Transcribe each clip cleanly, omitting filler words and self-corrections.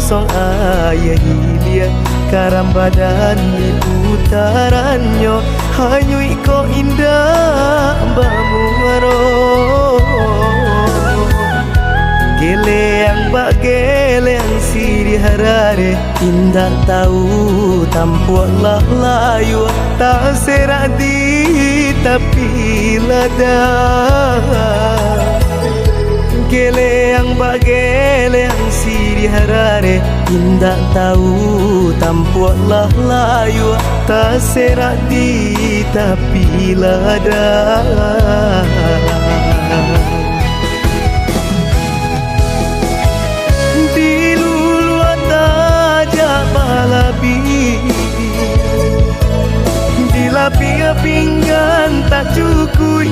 song ayah hilia karam badan di putarannya hanyui ko indah bamuro geleang bak geleang siri harare indah tahu tampuaklah layu tak serak di tapi lada geleang bak geleang siri harare indah tahu tampuaklah layu tak serak di tapi lada di luluan tajak balabi di lapia pinggan tak cukui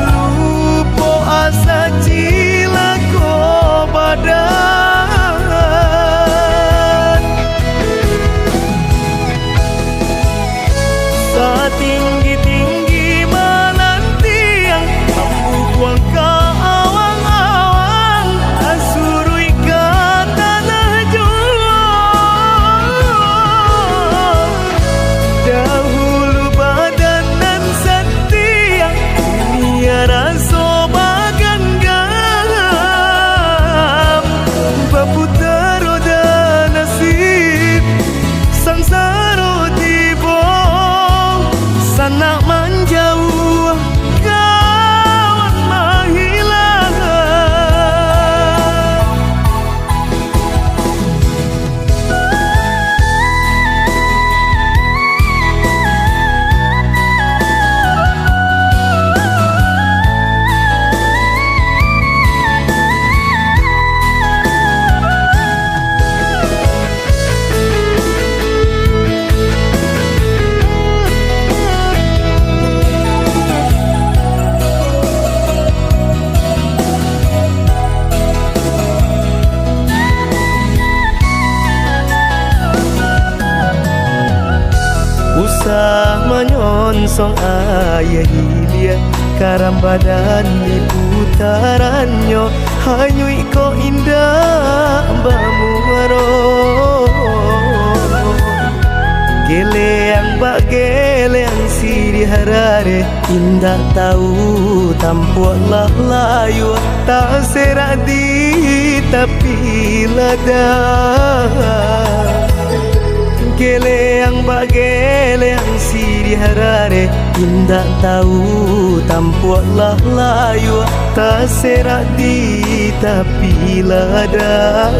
lupo asa cila ko badan setinggi-tinggi melantiang mampu buang ke awang-awang asurui ke tanah juang dahulu badan dan setia dunia rasa bagan gam berputar roda nasib sangsara tiba sanak menjauh kawan menghilang usah menyonsong ayah hilia karam badan di putarannya hanyui ko indah bamuro geleang bak geleang siri harare indah tahu tampuaklah layu tak serak di tapi lada geleang bak geleang siri harare indah tahu tampuaklah layu tak serak di tapi lada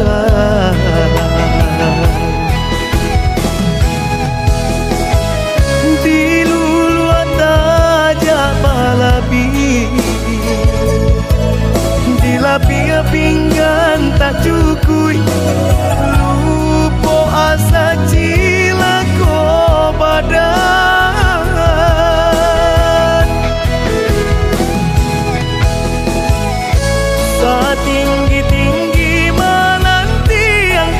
di luluan tajak balabi di lapia pinggan tak cukui lupo asa cila ko badan setinggi-tinggi menantiang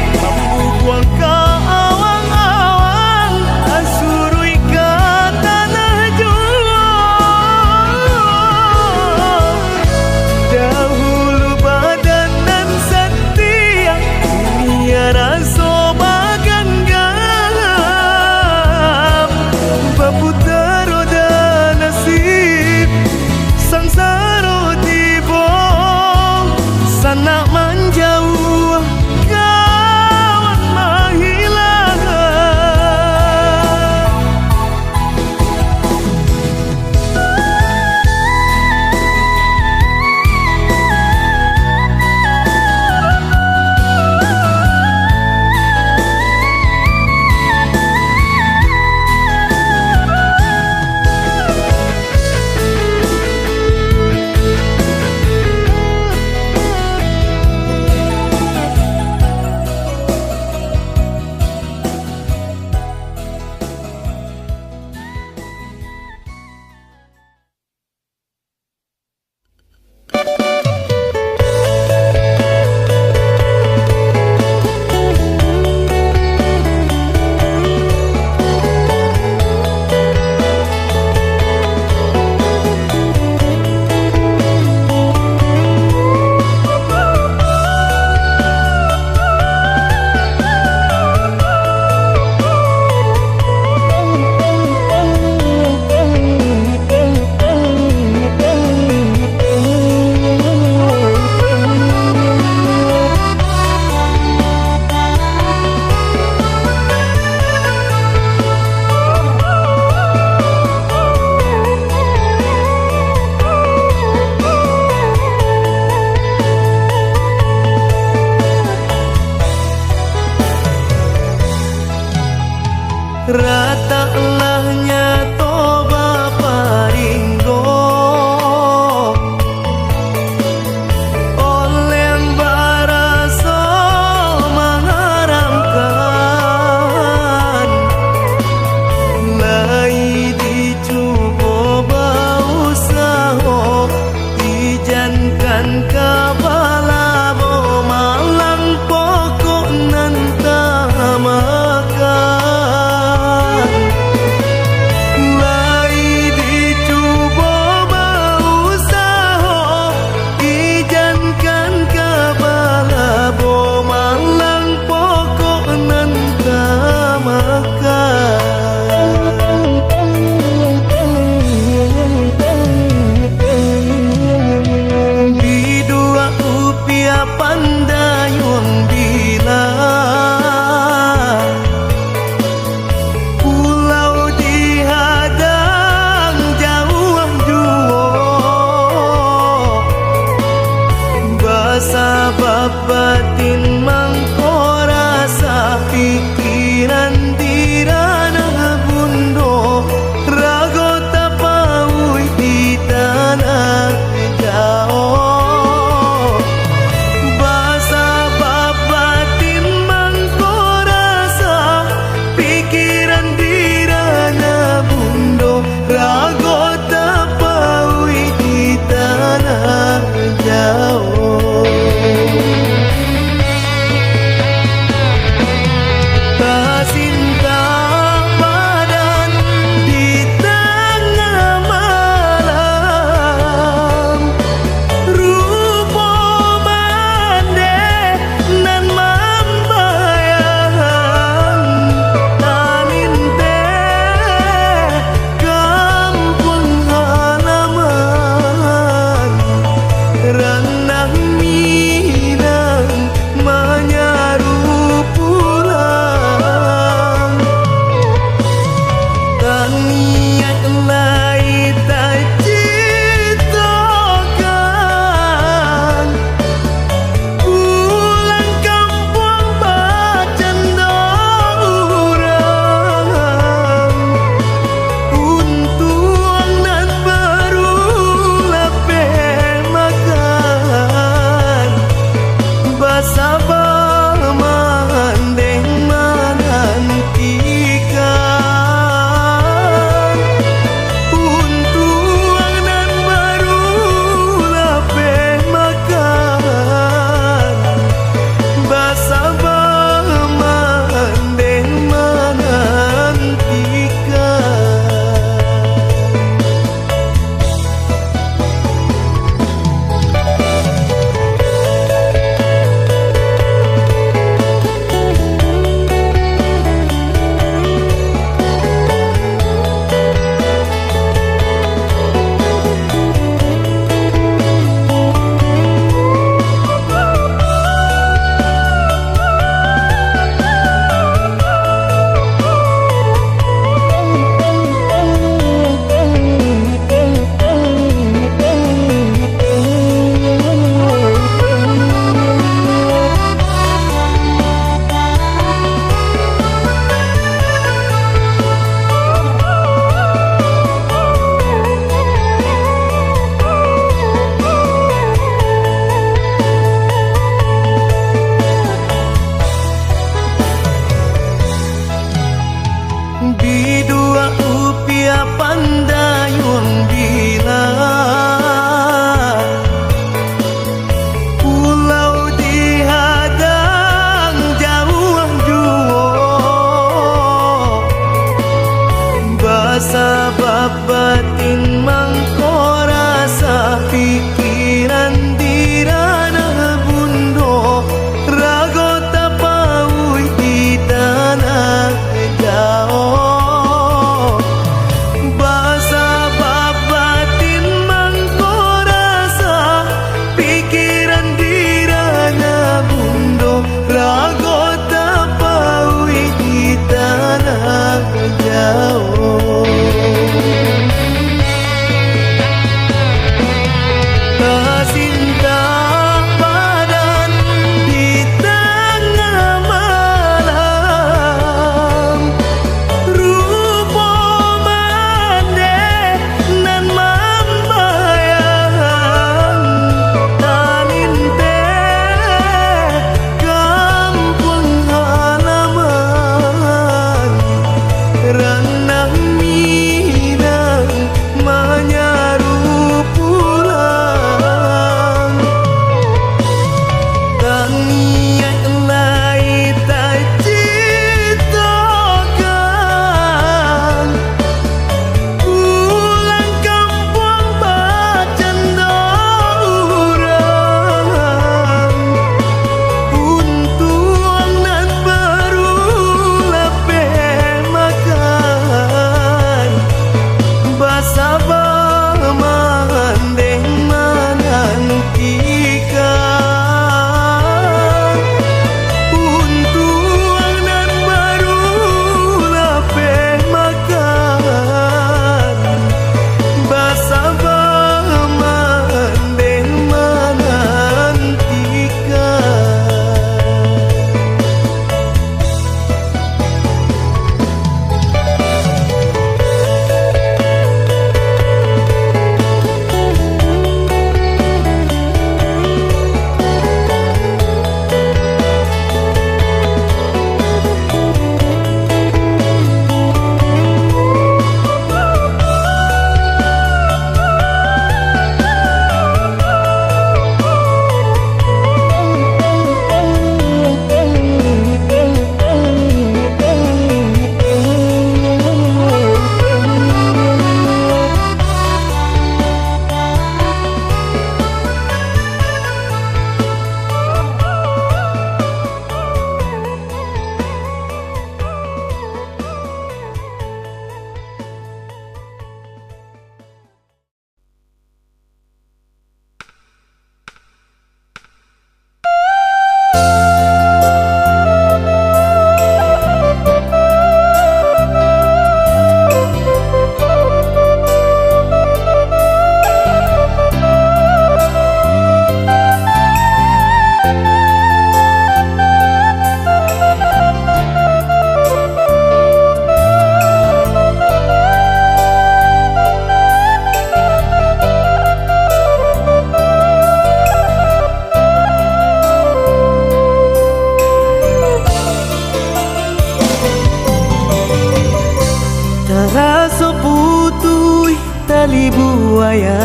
buaya.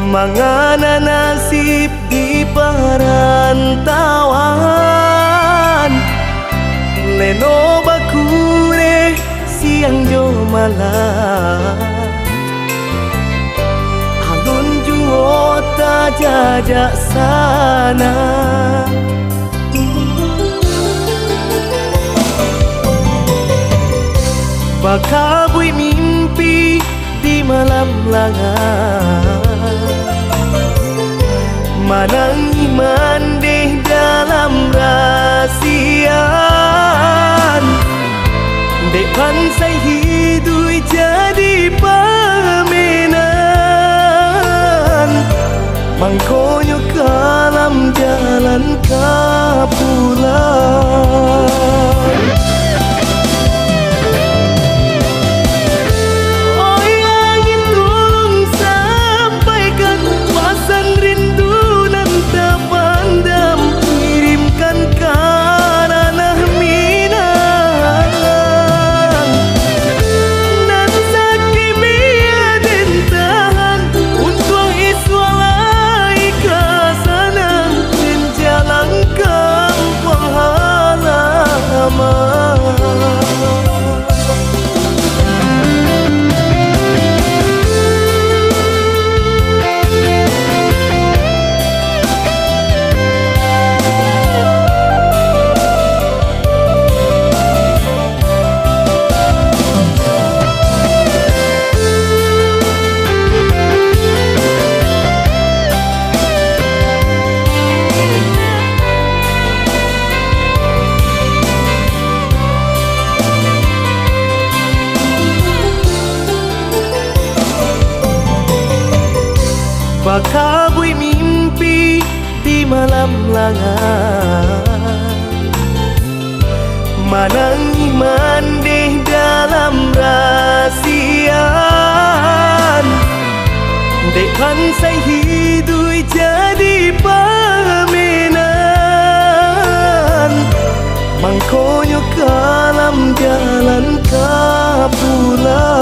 Mangana nasib di perantauan, leno bakure siang jo malam, alun juo ta jajak sana. Bakabui mimpi di malam langar, manangi mandeh dalam rahasian. Dekan saya hidup jadi permainan, mangkonyo kalam jalan kapulan. Bakabui mimpi di malam langar, manangi mandeh dalam rahasian. Dekan saya hidup jadi permainan, mangkonyo kalam jalan kapulan.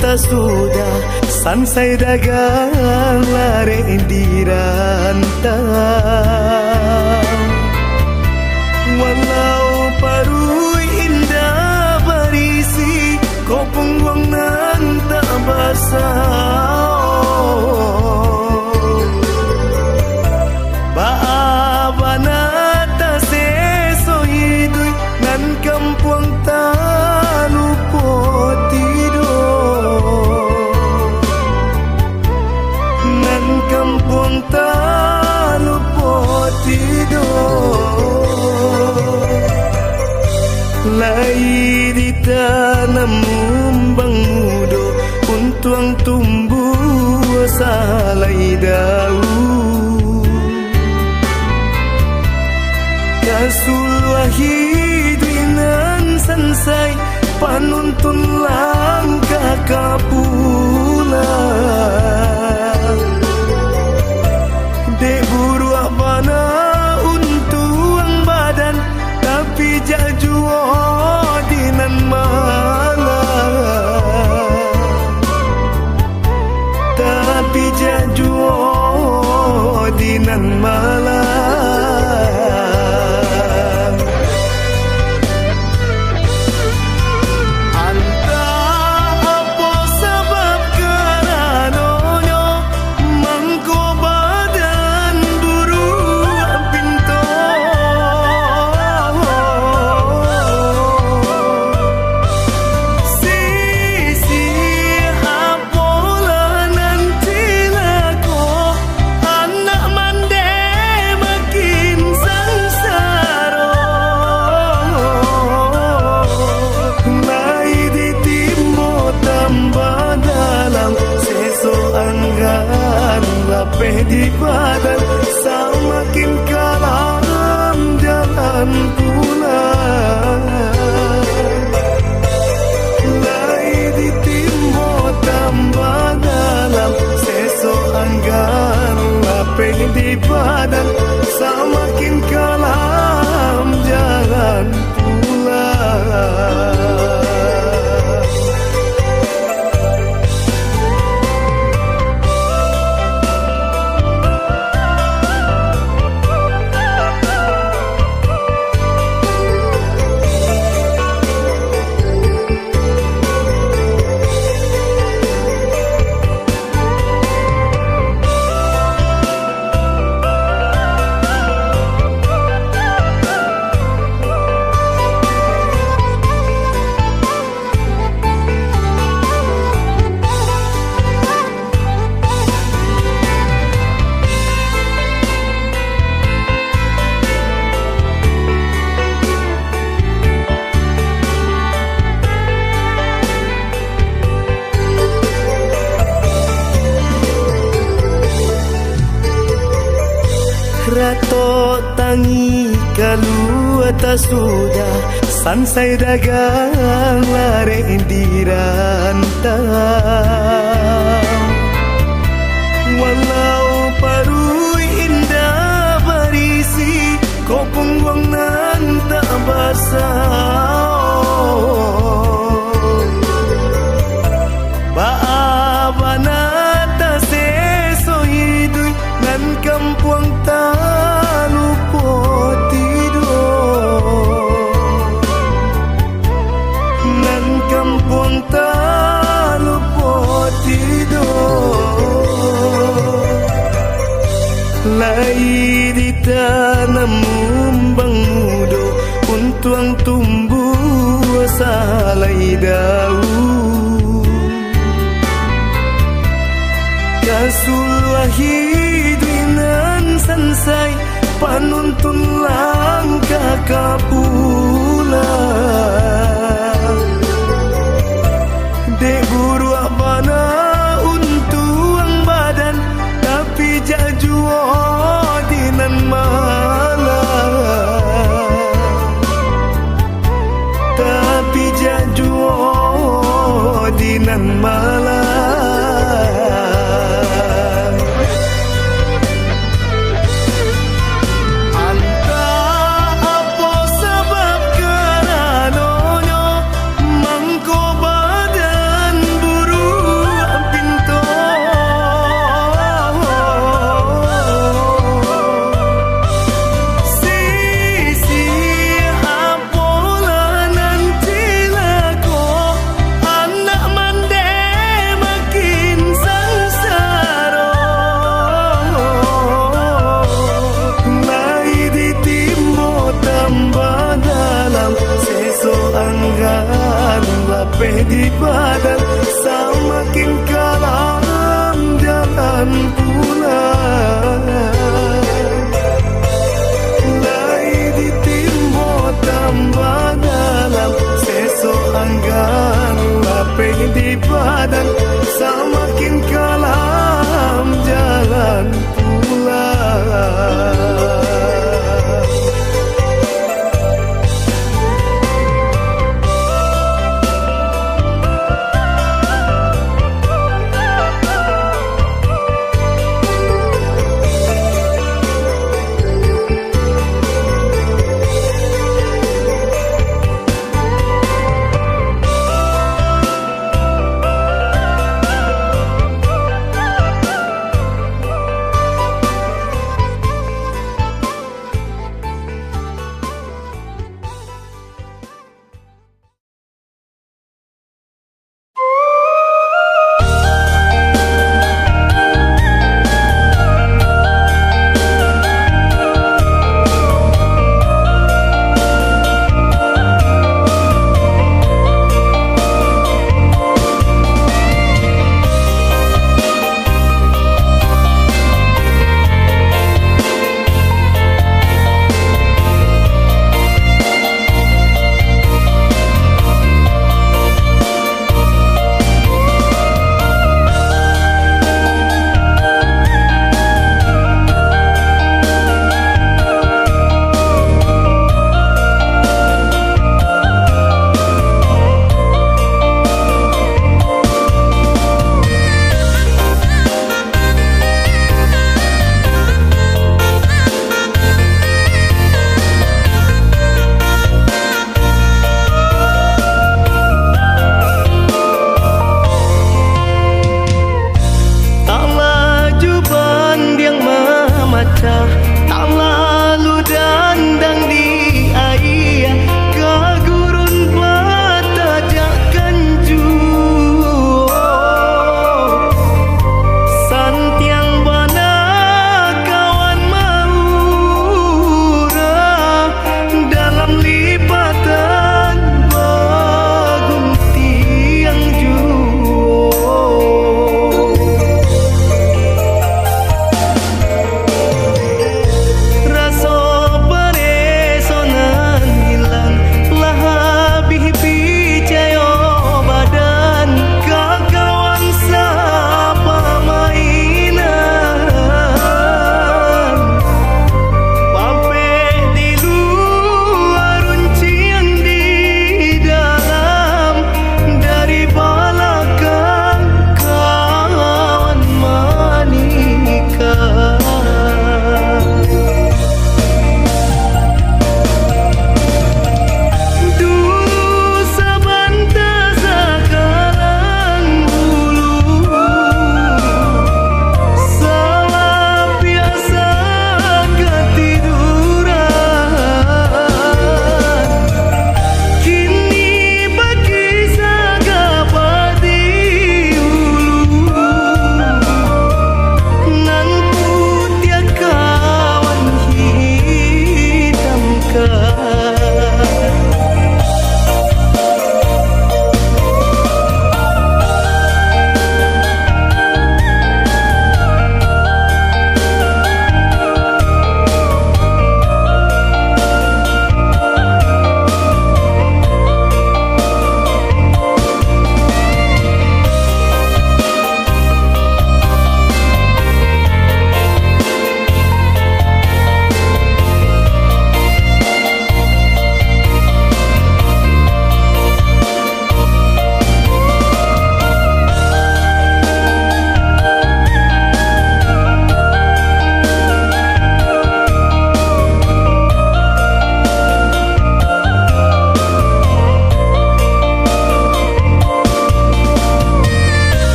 tak sudah sansai dagang lare di rantau. Walau parui indah berisi kopong buang nan tak basah. Baabana tak seso hidui nan kampung tak lupa tidur. Nan kampung tak lupa tidur. Lai di tanam umbang mudo untuang tumbuh salai daun. Kasulwa hiduinan sansai panuntun langkah kapulang. Dek buru abana untuang badan tapi jajuo dinan malam. Tapi jajuo dinan malam. Antah apa sebab karanonyo mangko badan buru pinto. Sisi apola nanti lako anak mande makin sangsara. Lai ditimbo tambah dalam seso anggan lapeh di badan semakin kalam jalan pulang. Lai ditimbo tambah dalam seso anggan lapeh di badan semakin kalam jalan pulang. Rato tangi kalua tak sudah sansai dagang lare di rantau. Walau parui indah berisi kopong buang nan tak basah. Baabana tak seso hidui nan kampung tak lupa tidur. Nan kampung tak lupa tidur. Lai di tanam umbang mudo untuang tumbuh salai daun. Kasulwa hiduinan sansai panuntun langkah kapulang. Dek buru abana untuang badan tapi jajuo dinan malam. Tapi jajuo dinan malam. Antah apa sebab karanonyo mangko badan buru badan, semakin kelam jalan pulang.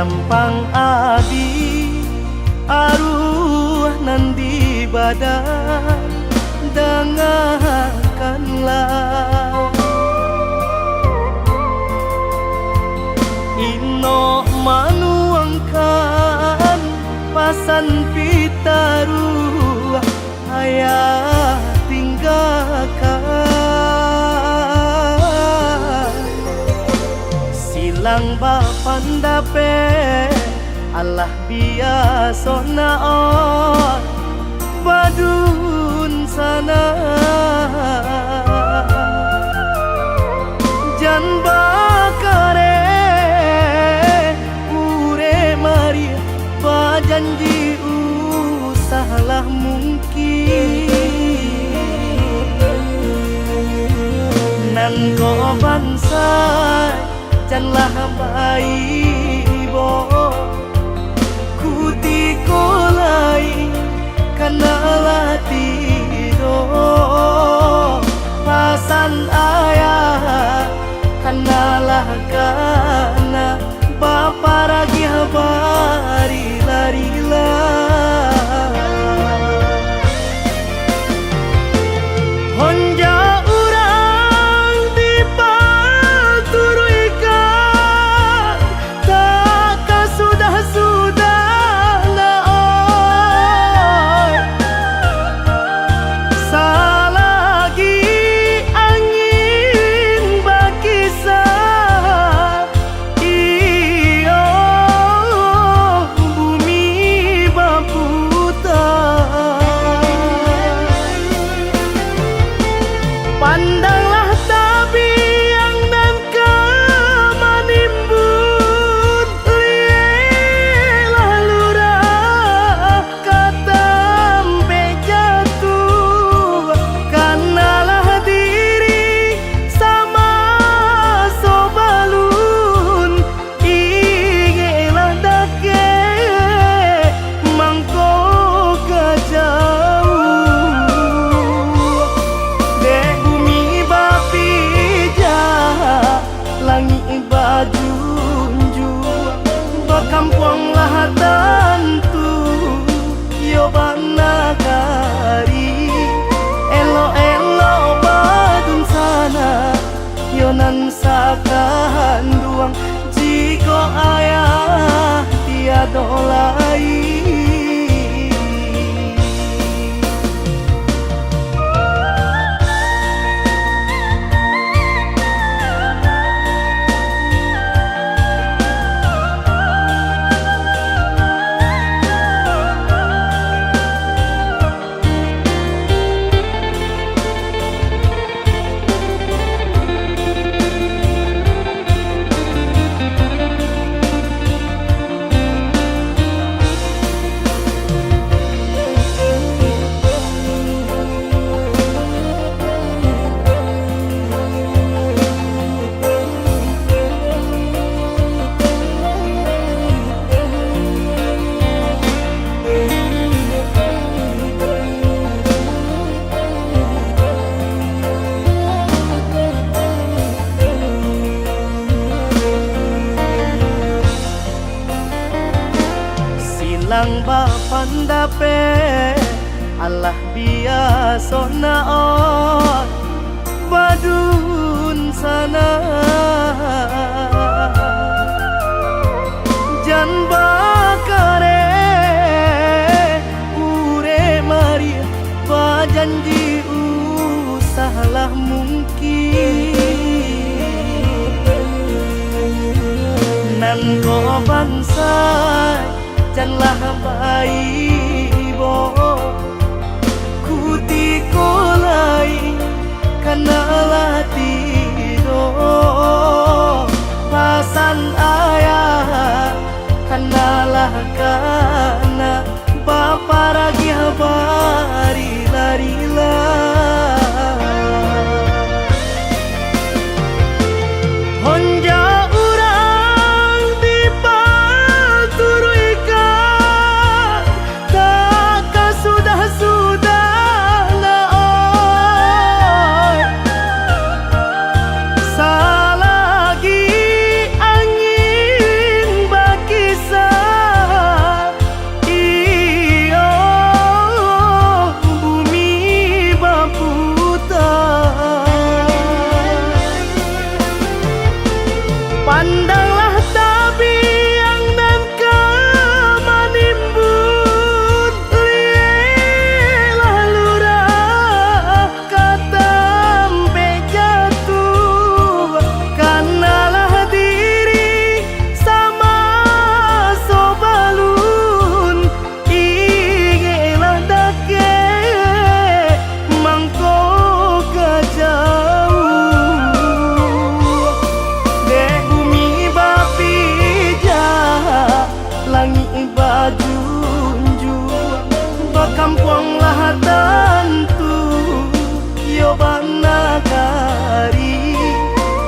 nampang abi aruh nandi badan dengarkanlah ino manuangkan pasan pitaruh ayah tinggalkan silang bapan dape Allah biasa naon badun sana jan bakare ure maria bajanji usahalah mungkin nan ko bansai janlah baibo kuti kolai kanalah tiro pasan ayah kanalah kana bapa ragi habari larilah honja urang di paturuikan tak sudah naon salagi angin bakisah iyo bumi baputar pandanglah tabi yang nan kemanimbun lielah lurah katampe jatuh kanalah diri sama sobalun ingelah dake mangko kejauh dek bumi bapija langit bajunju bakampung lah tentu yo banagari elo badun sana yo nan sakan duang jiko ayah tiada lain silang bapan dape Allah biasa naon badun sana jan bakare ure maria bajanji usahalah mungkin nan ko bansai janlah baibo kuti kolai kanalah tiro pasan ayah kanalah kana bapa ragi habari larilah honja urang di paturuikan tak sudah naon Pandanglah tabiang dan kemanimbun, lielah lurah katampe jatuh. Kanalah diri sama sobalun, ingelah dake mangko kajauh. Dek bumi bapija langit bajunjung, bakampung lah tentu yo bana kari.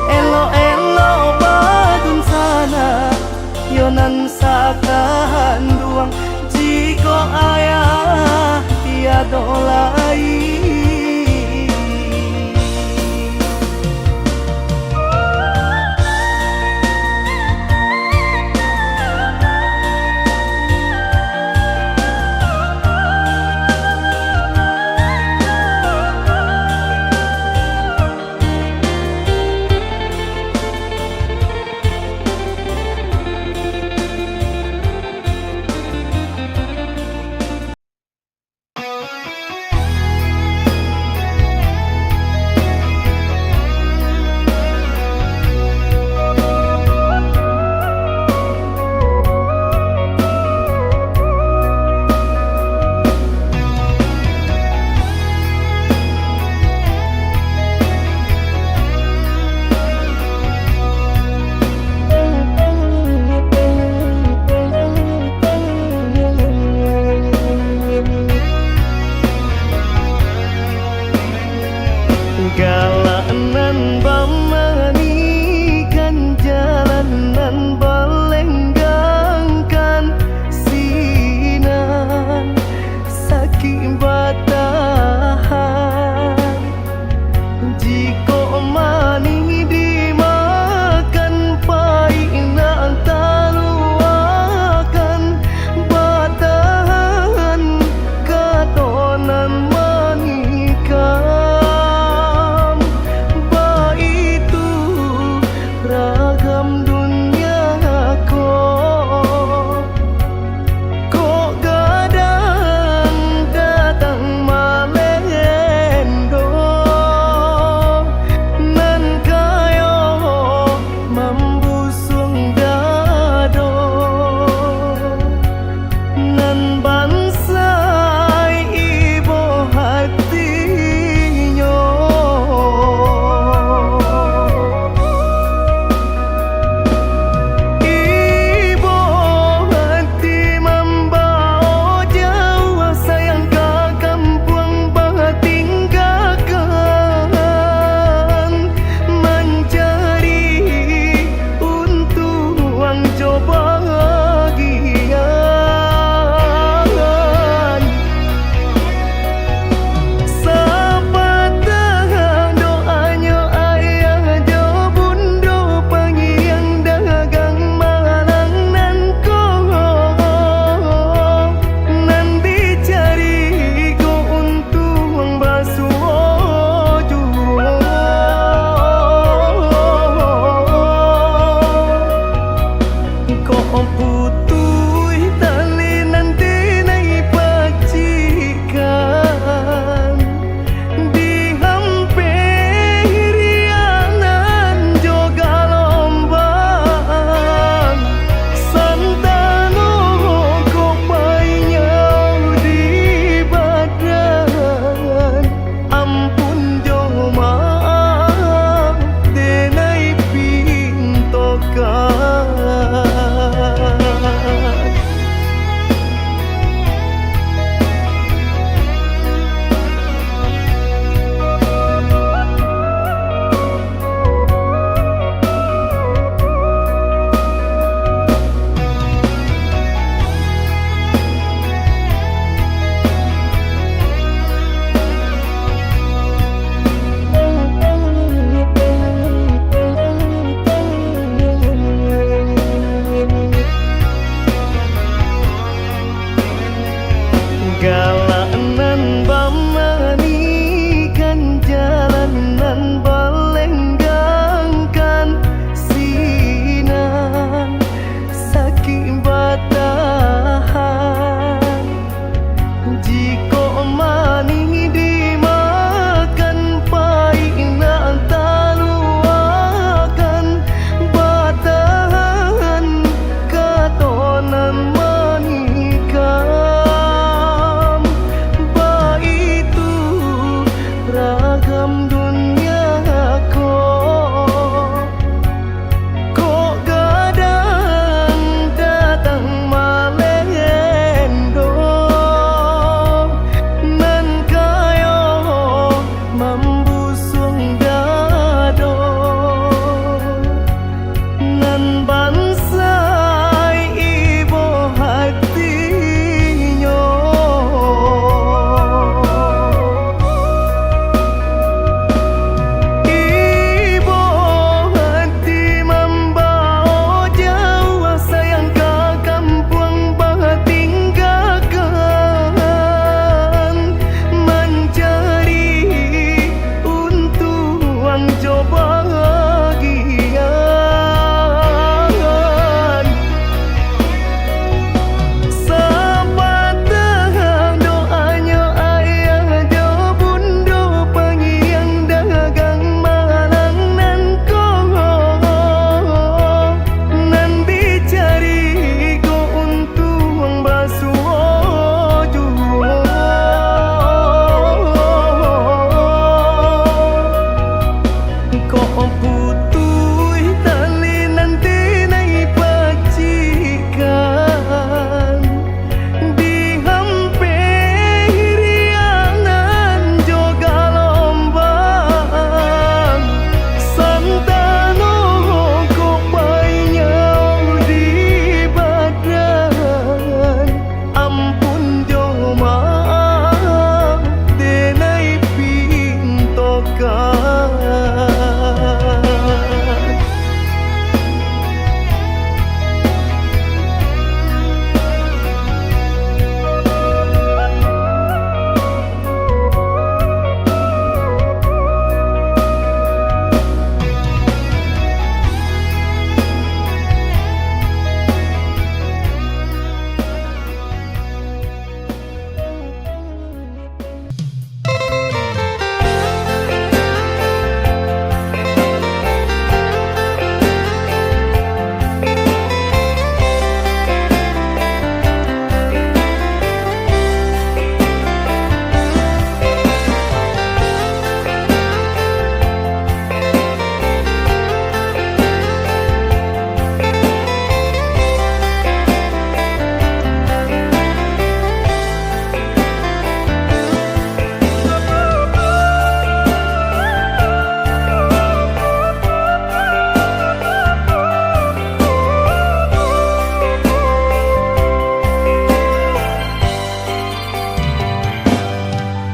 Elo-elo badun sana yo nan sakan duang, jiko ayah tiada lain.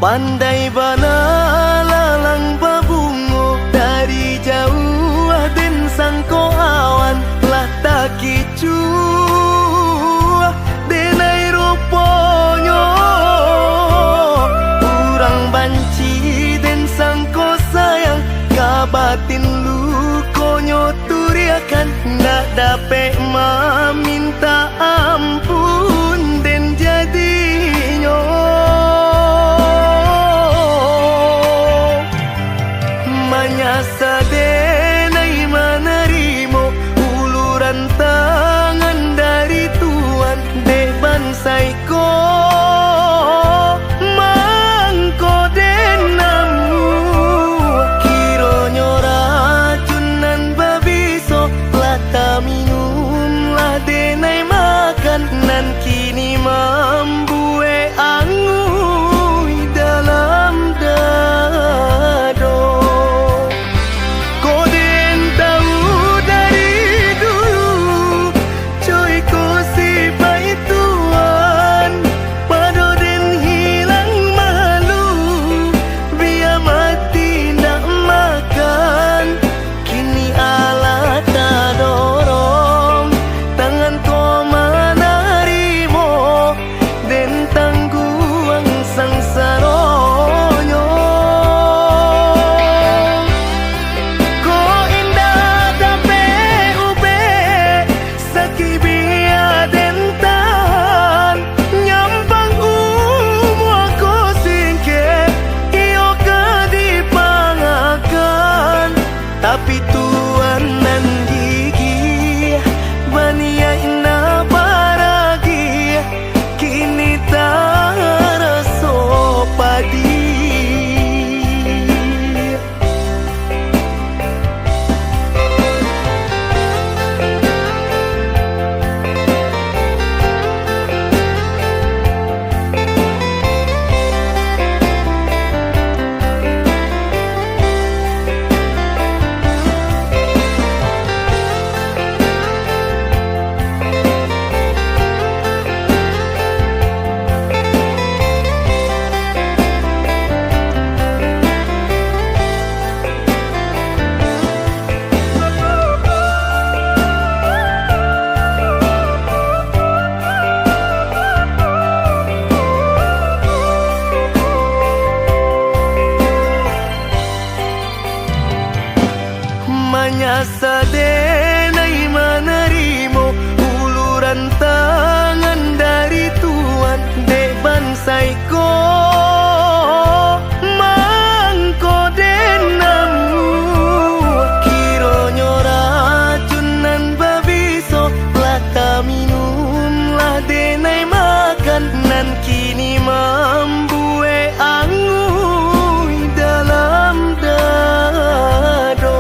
Pandai bana lalang babungo dari jauh den sangko awan lah tak kicu denai ruponyo urang banci den sangko sayang kabatin lu konyo turiakan ndak dapat meminta ampun den jadinya manyasa denai menerimo uluran tangan dari Tuhan de bansaiko mangko denamu kironyo racunan babiso lata minum lah denai makan nan kini membue angui dalam dado. Tapi Tuhan nan gigi bania ina baragi kini tak raso padi. Manyasa denai menerimo uluran tangan dari Tuhan de bansaiko mangko denamu kironyo racunan babiso lata minum lah denai makan nan kini membue angui dalam dado.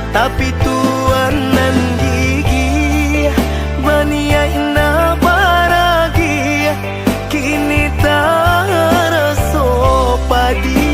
Tapi Tuhan nan gigi bania ina baragi kini tak raso padi.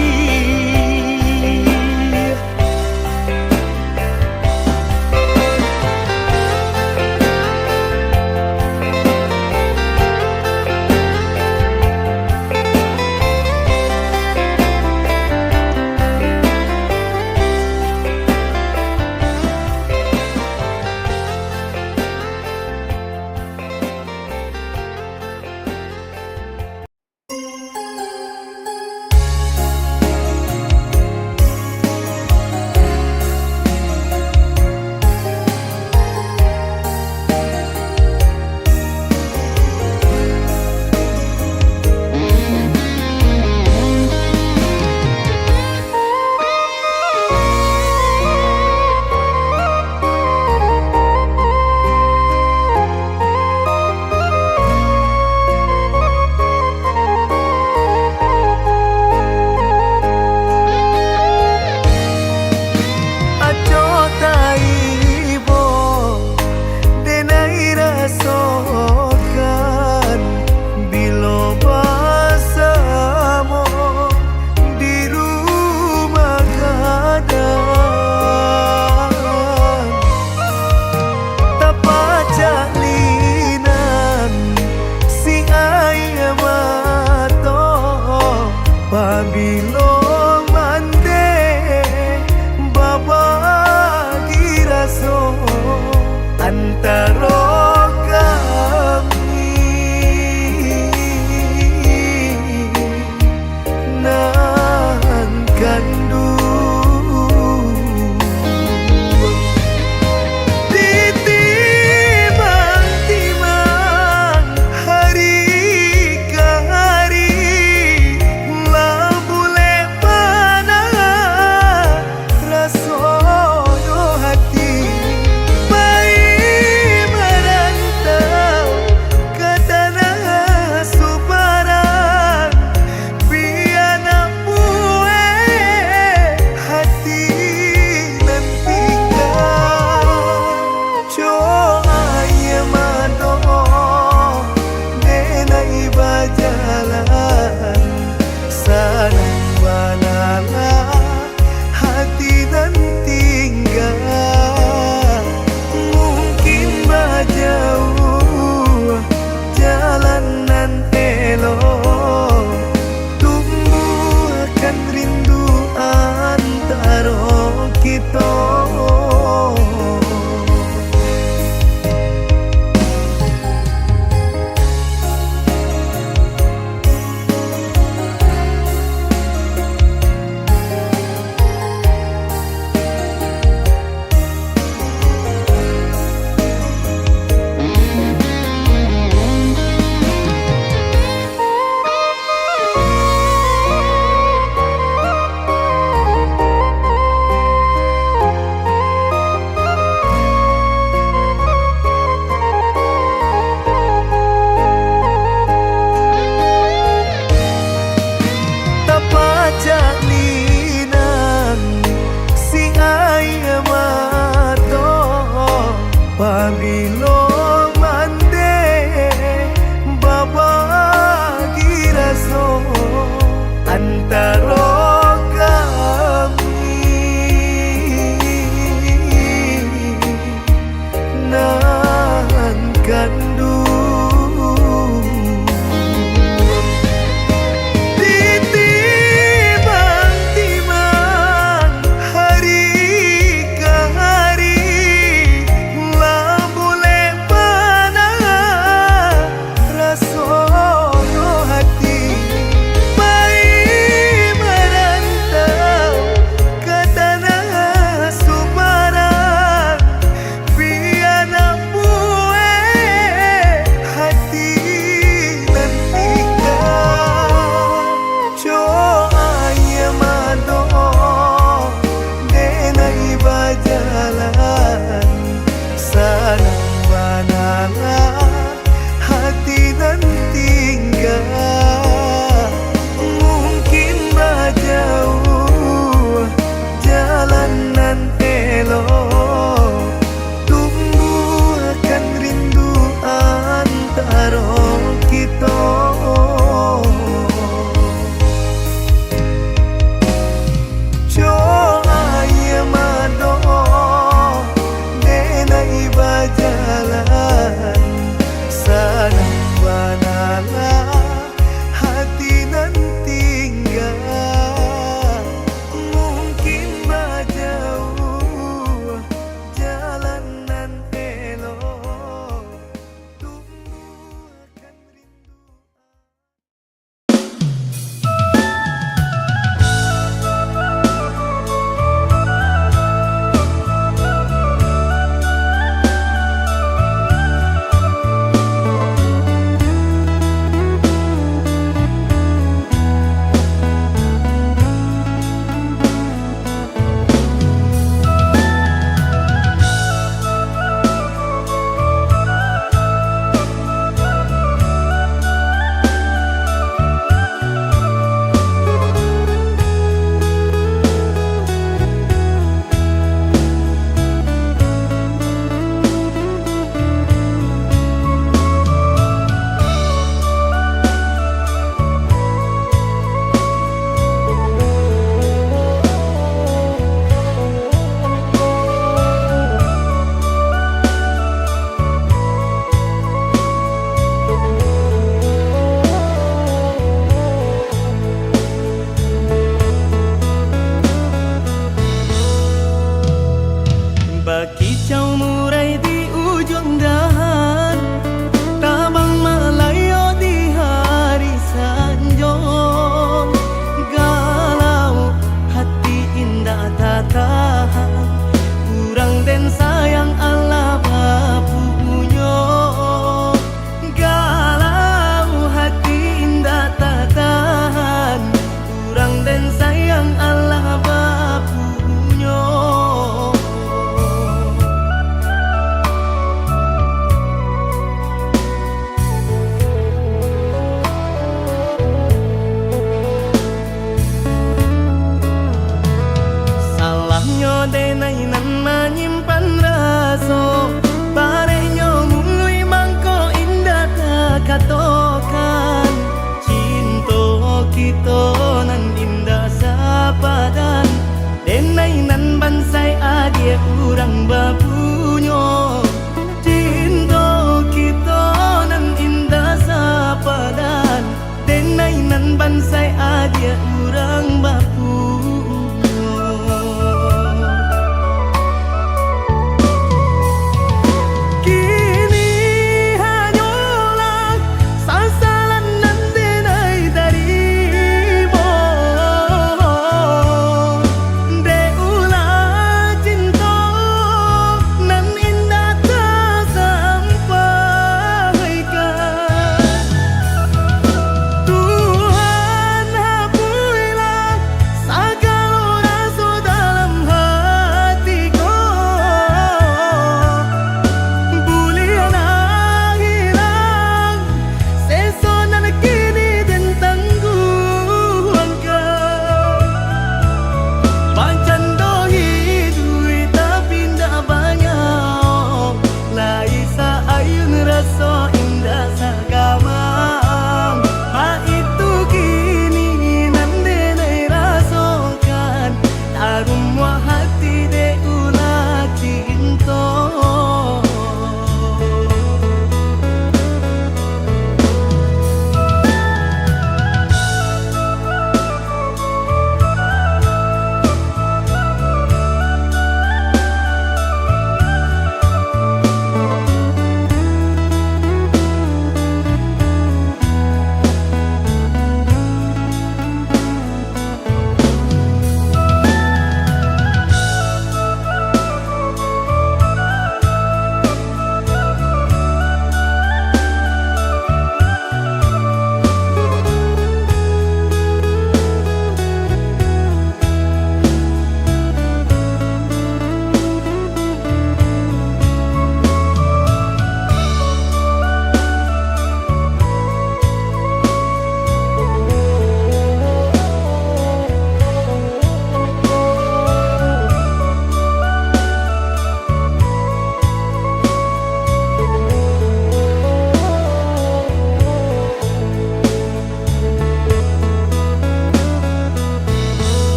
antara kami nan kandu timbang-timbang hari ke hari lah boleh panah rasa hati bayi merantau ke tanah subaran biar nak buat hati nan tinggal coba ia mado denai berjalan sanang banala hati dan tinggal mungkin berjauh jalanan elok tumbuhkan rindu antara kita. Pabilo mande babagi raso antara kami nan kandu timbang-timbang hari ke hari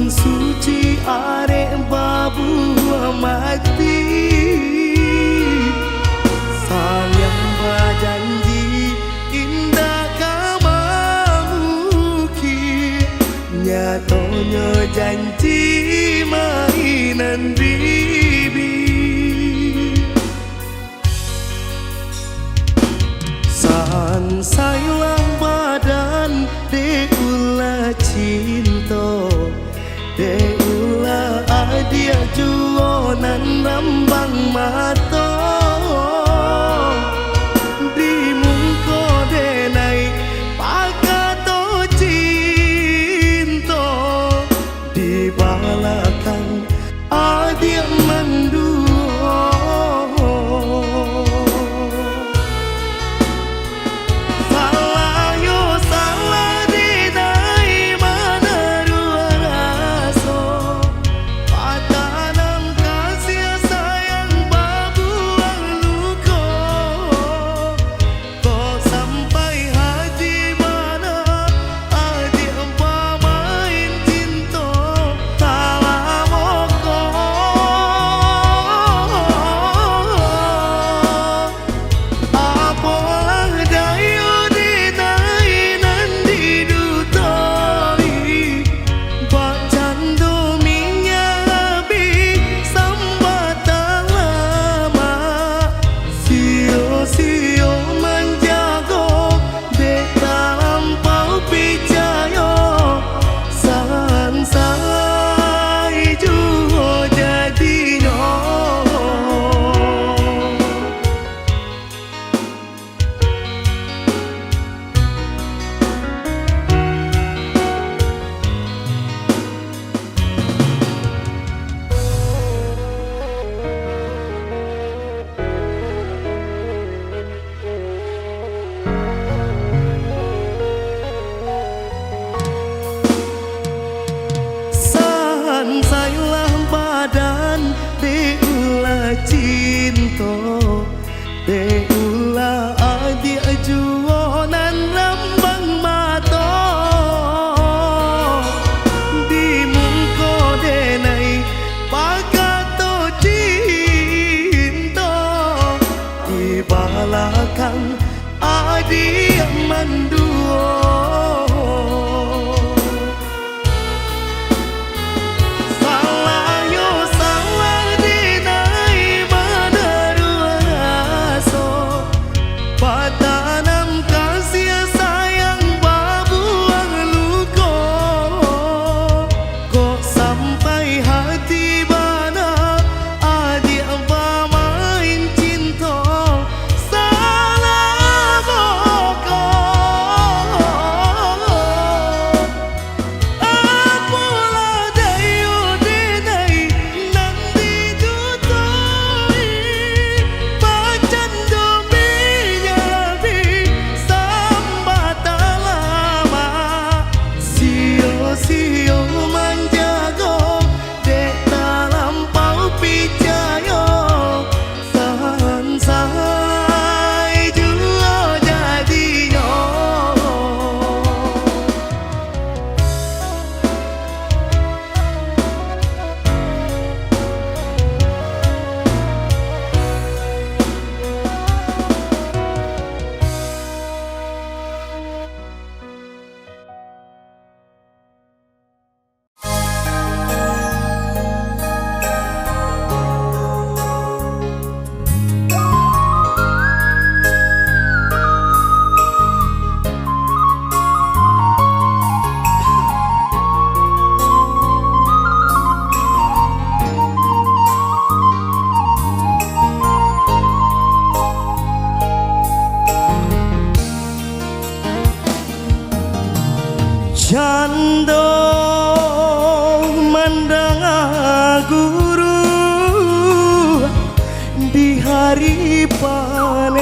suci arek babu mati sayang berjanji indah kamamuki nyatonya janji mainan bibi san sayang badan deula cinta deula adia juonan lambang mata di mungko denai pakato cinta di balakan adia menduo salah yo salah di dai mana dua raso patanan kasih sayang babuang luko kok sampai hati mana adik pamain cinta salah moko apolah dayu di nainan di dutoi bacando minyabi sambatan lama sio-sio menjago dek lampau picayo sansai juo jadinya san sayulah badan deula cinta deula adik juonan lambang mata di mungko denai pakato cinta di balakan adik menduo salah yo salah di nai mana dua raso patanan kasih sayang babuang luko kok sampai hati mana adik pamain cinta salah moko apolah dayu denai nanti dutoi bacando minyabi sambatan lama sio-sio menjago dek lampau picayo sansai juo jadinya Jando mandang guru di hari panen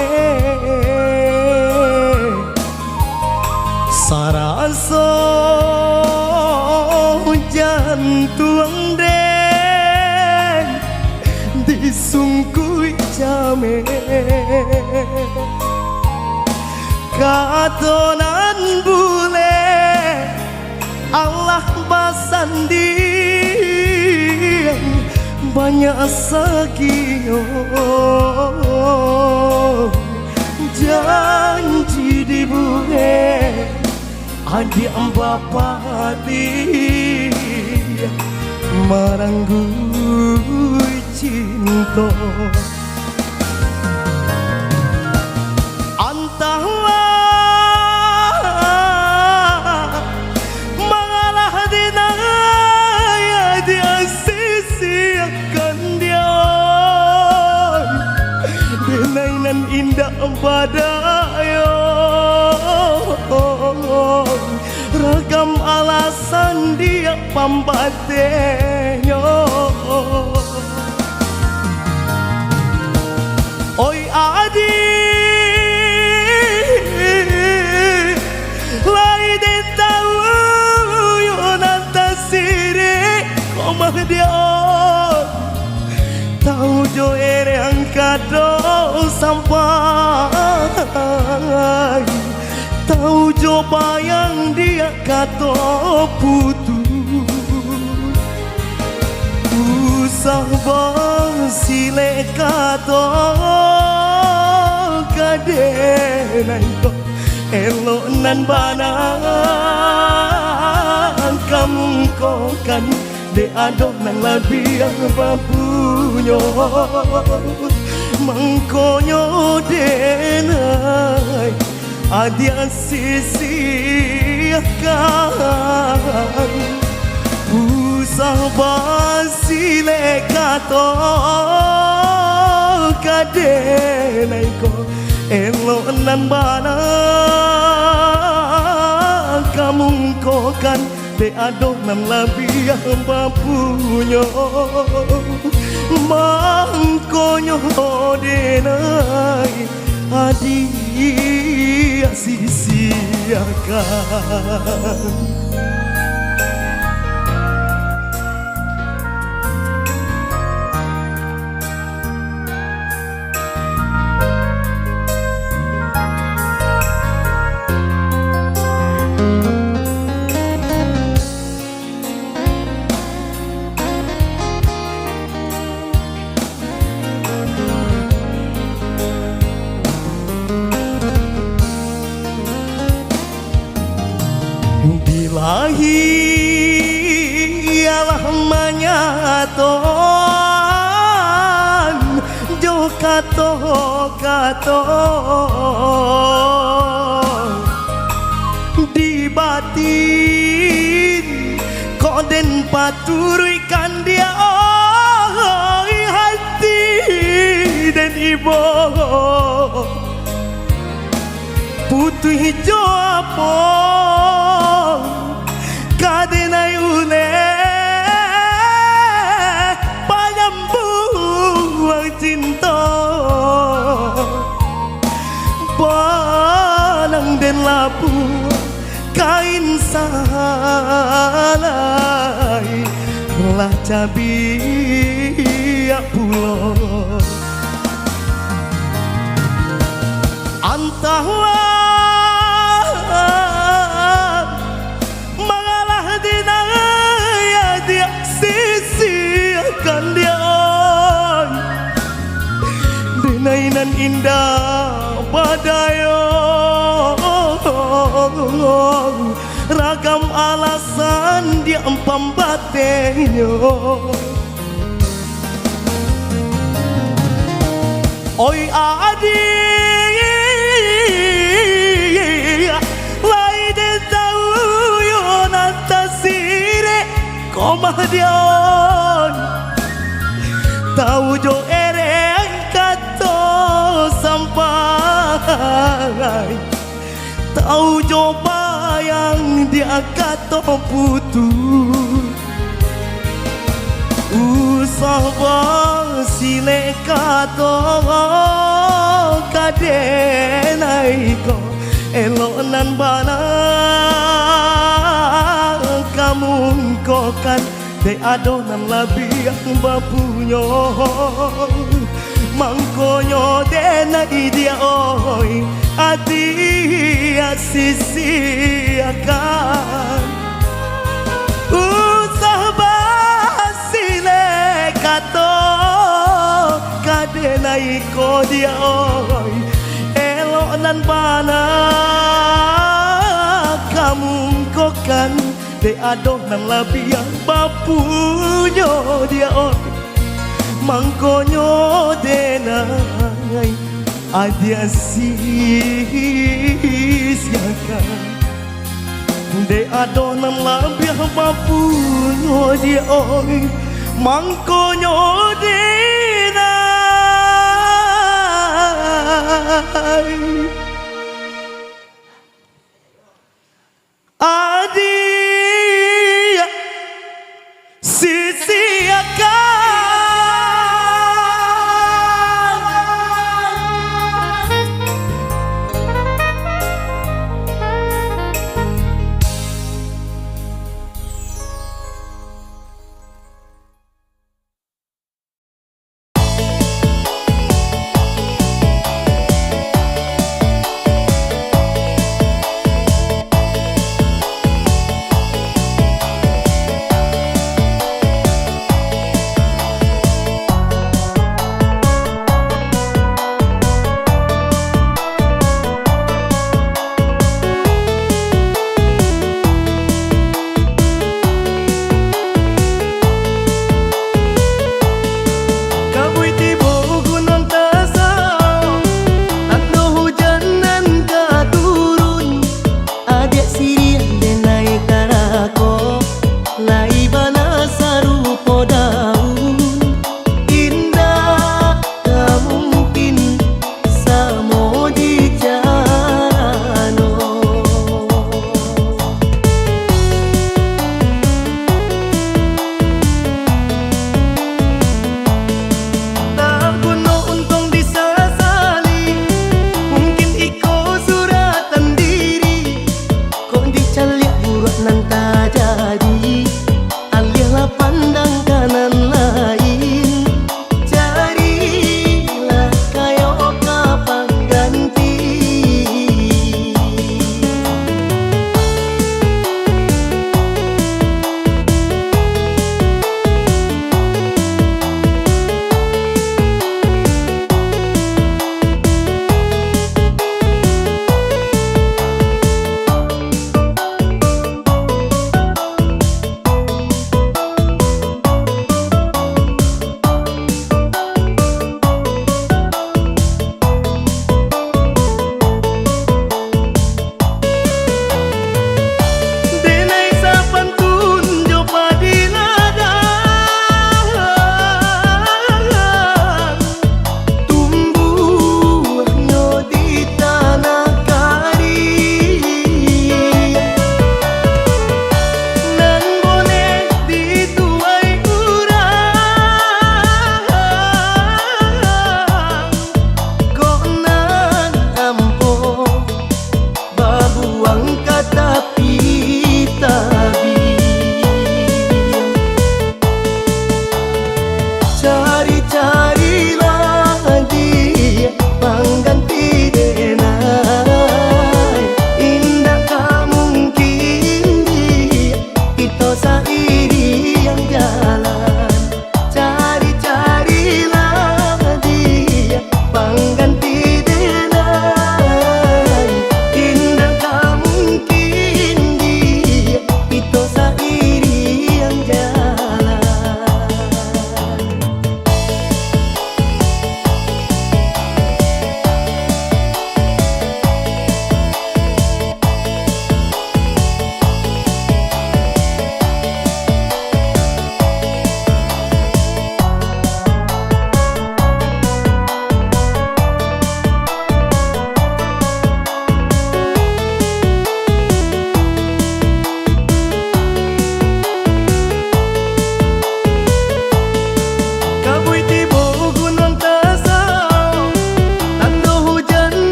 saraso jantung den disungkui jame katonan bule Allah basandi banyak sagio janji dibuhe adik bapati maranggui cinta antahlah mengalah dinaya dia sisiakan dia dinainan indah badayo ragam alasan dia pambatenyo oi adik lain tahu yo nanta siri komah dia tahu jo ere angkado sampai tahu jo bayang dia kato putus usah bang sile kato kadenai ko elok nan banang kamu ko kan de ado nang labiang bapunyo mangkonyo denai adia sisi akan usah basile kato kadenai ko elok nan bana kamu ko kan de ado nan labiah bapunyo mangkonyo denai adia sisiakan ialah manyaton jo kato di batin koden paturikan dia hati dan ibu putih hijau apa kadenai ule panyambuang cinta banang den labu kain salai lah cabi pulau antahlah dinainan indah badayo ragam alasan dia empam batenyo oi adik lain tahu yo nanta sire komah dion tahu jo ereng kato sampai tahu jo bayang dia kato putus usah bang sile kato kadenai ko elok nan bana kamu ko kan de adonan labiang bapunyo mangkonyo denai dia oi adi sisi akan usah basile kato ay ko dia oi elok nan bana kamu ko kan de adoh nang labiang bapunyo dia oi mangkonyo de nai adia sia-siakan de adoh nang labiang bapunyo dia oi mangkonyo de adia sia-siakan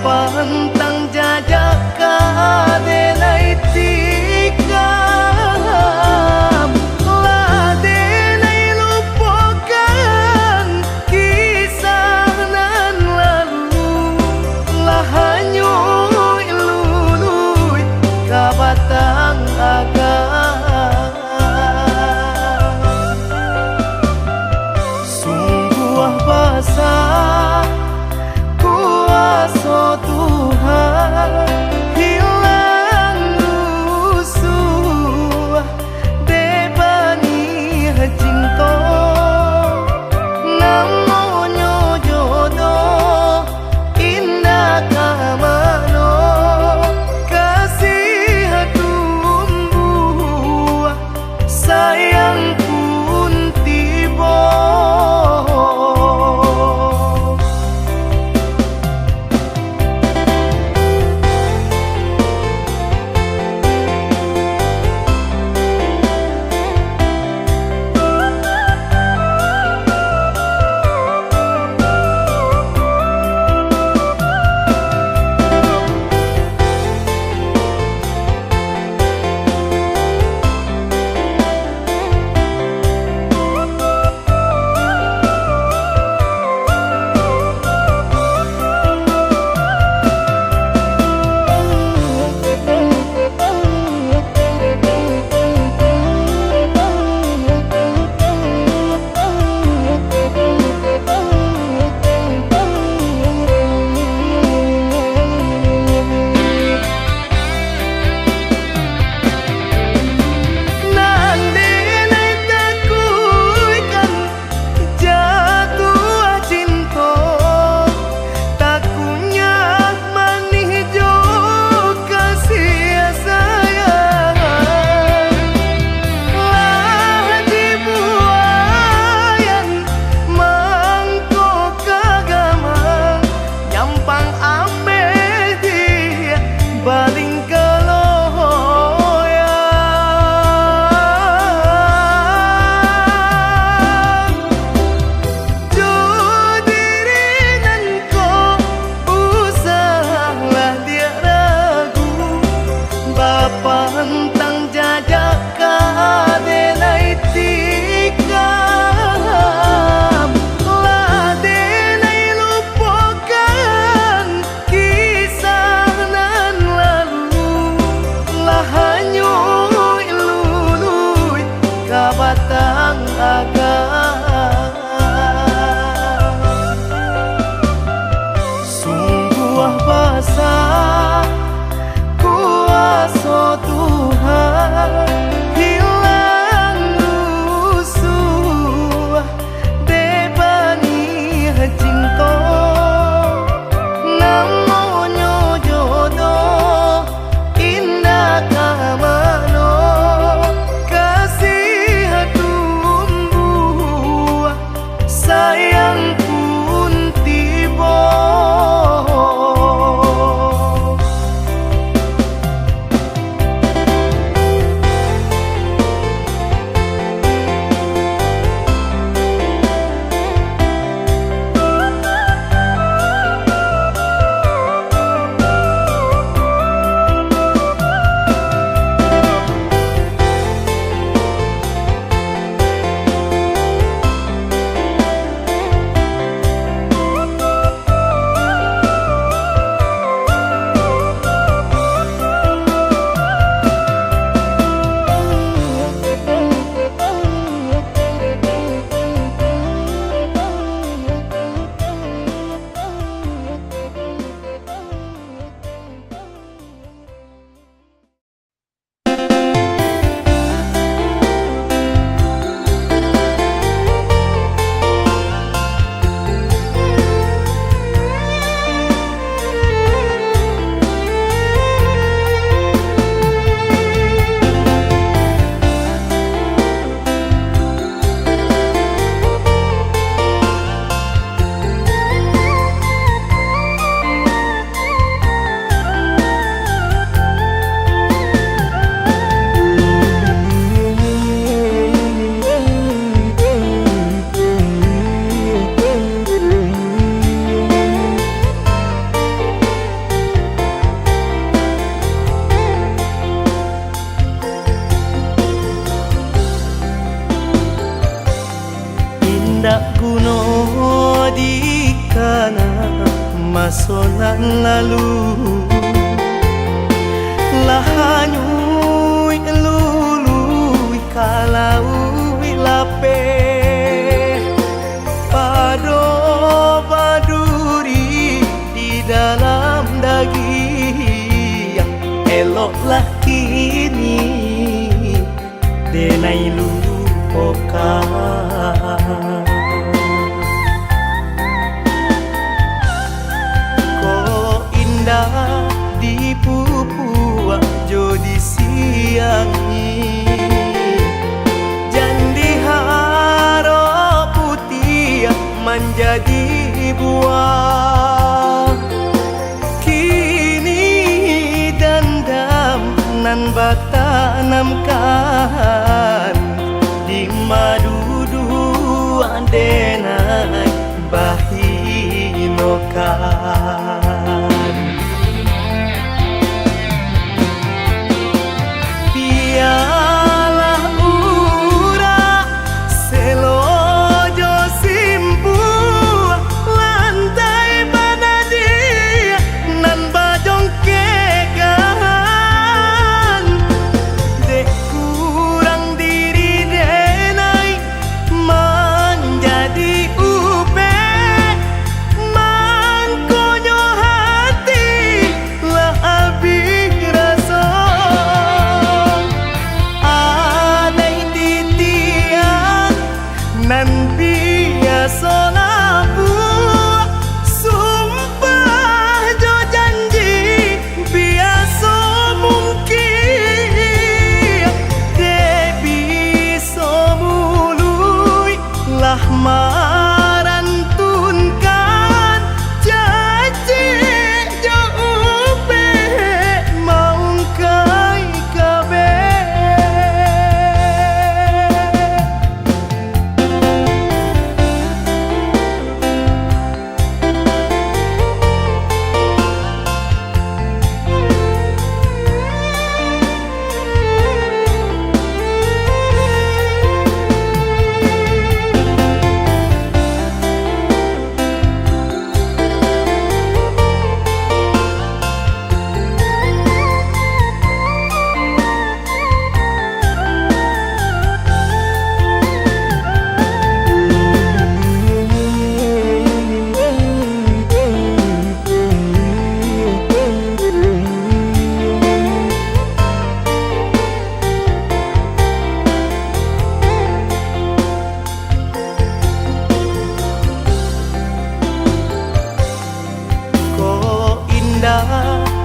pantang jajak kadenai tikam ladenai lupakan kisah nan lalu lahanyui lului kabatang agam sungguh basah kuasa Tuhan hilang rusuh debani cinta namanya jodoh indah kamano kasih tumbuh sayang pun tiba. Pantang jajak kadenai tikam ladenai lupakan kisah nan lalu lahanyui lului kabatang agam sungguh basah kuasa Tuhan hilang rusuh debani cinta namanya jodoh indah kamano kasih tumbuh sayang pun tiba. masonan lalu lahanyui lului kalau lape pado baduri di dalam daging eloklah kini denai lupakan. Di Papua jodi siang jandi haro putih menjadi buah kini dendam nan batanamkan di madudu denai bahinokan.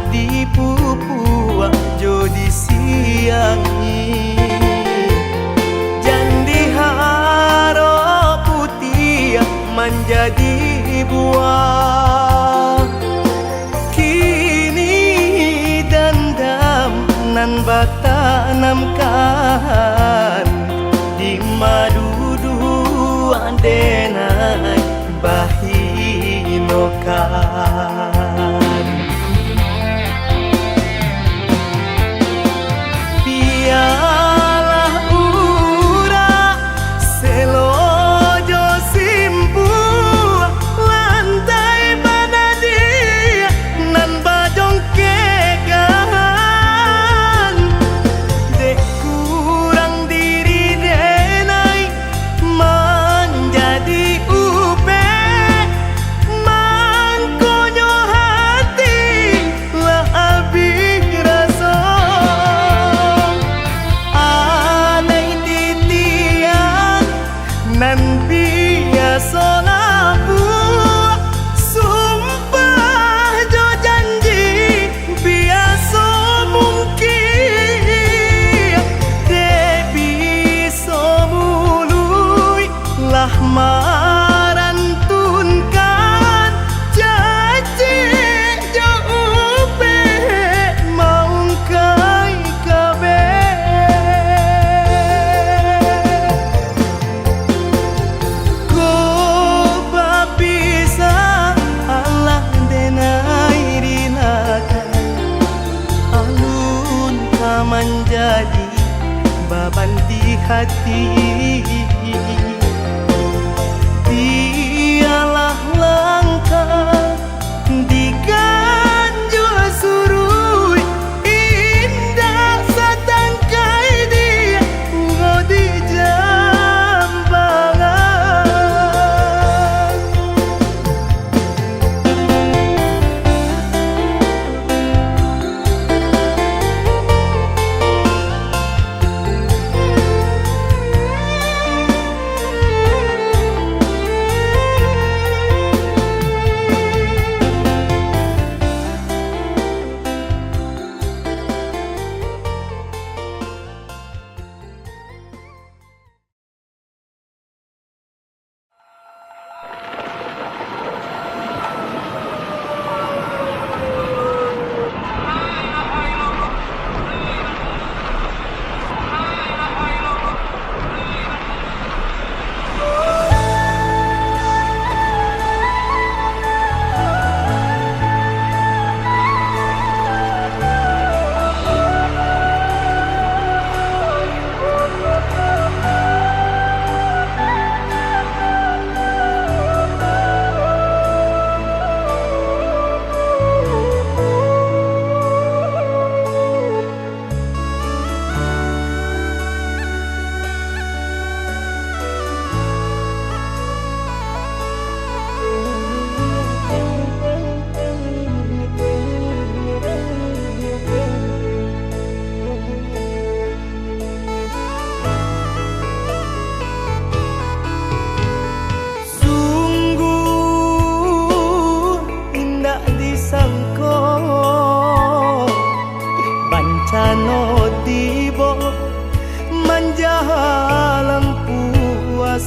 Di Papua jodi siang jandi haro putih menjadi buah kini dendam nan batanamkan di madudu denai bahinokan. Konyo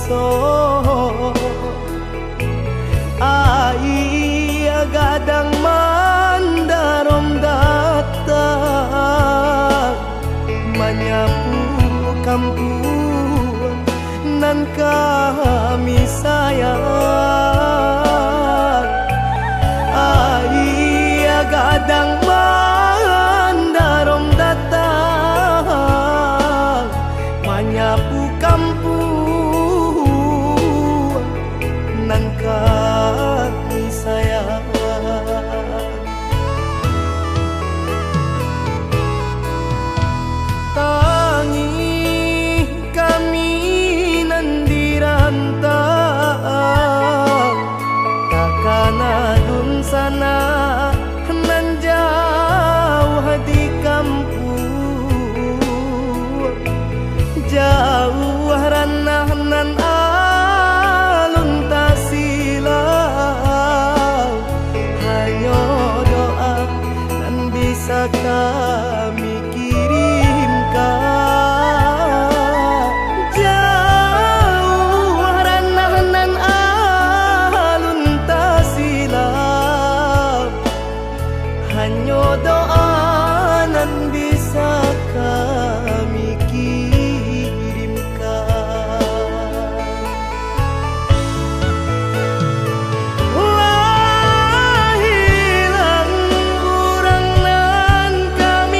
iso ai gadang mandarom datang menyapu kampung nan kami sayang. Ai gadang mandarom datang menyapu kampung nan kami sayang. Tangi kami nan dirantau takana dun sana nan jauh di kampung, jauh ranah nan alun tak silau. Hanya doa nan bisa kami kirimkan, jauh ranah nan alun tak silau. Hanya doa nan bisa kami kirimkan. Lah hilang urang nan kang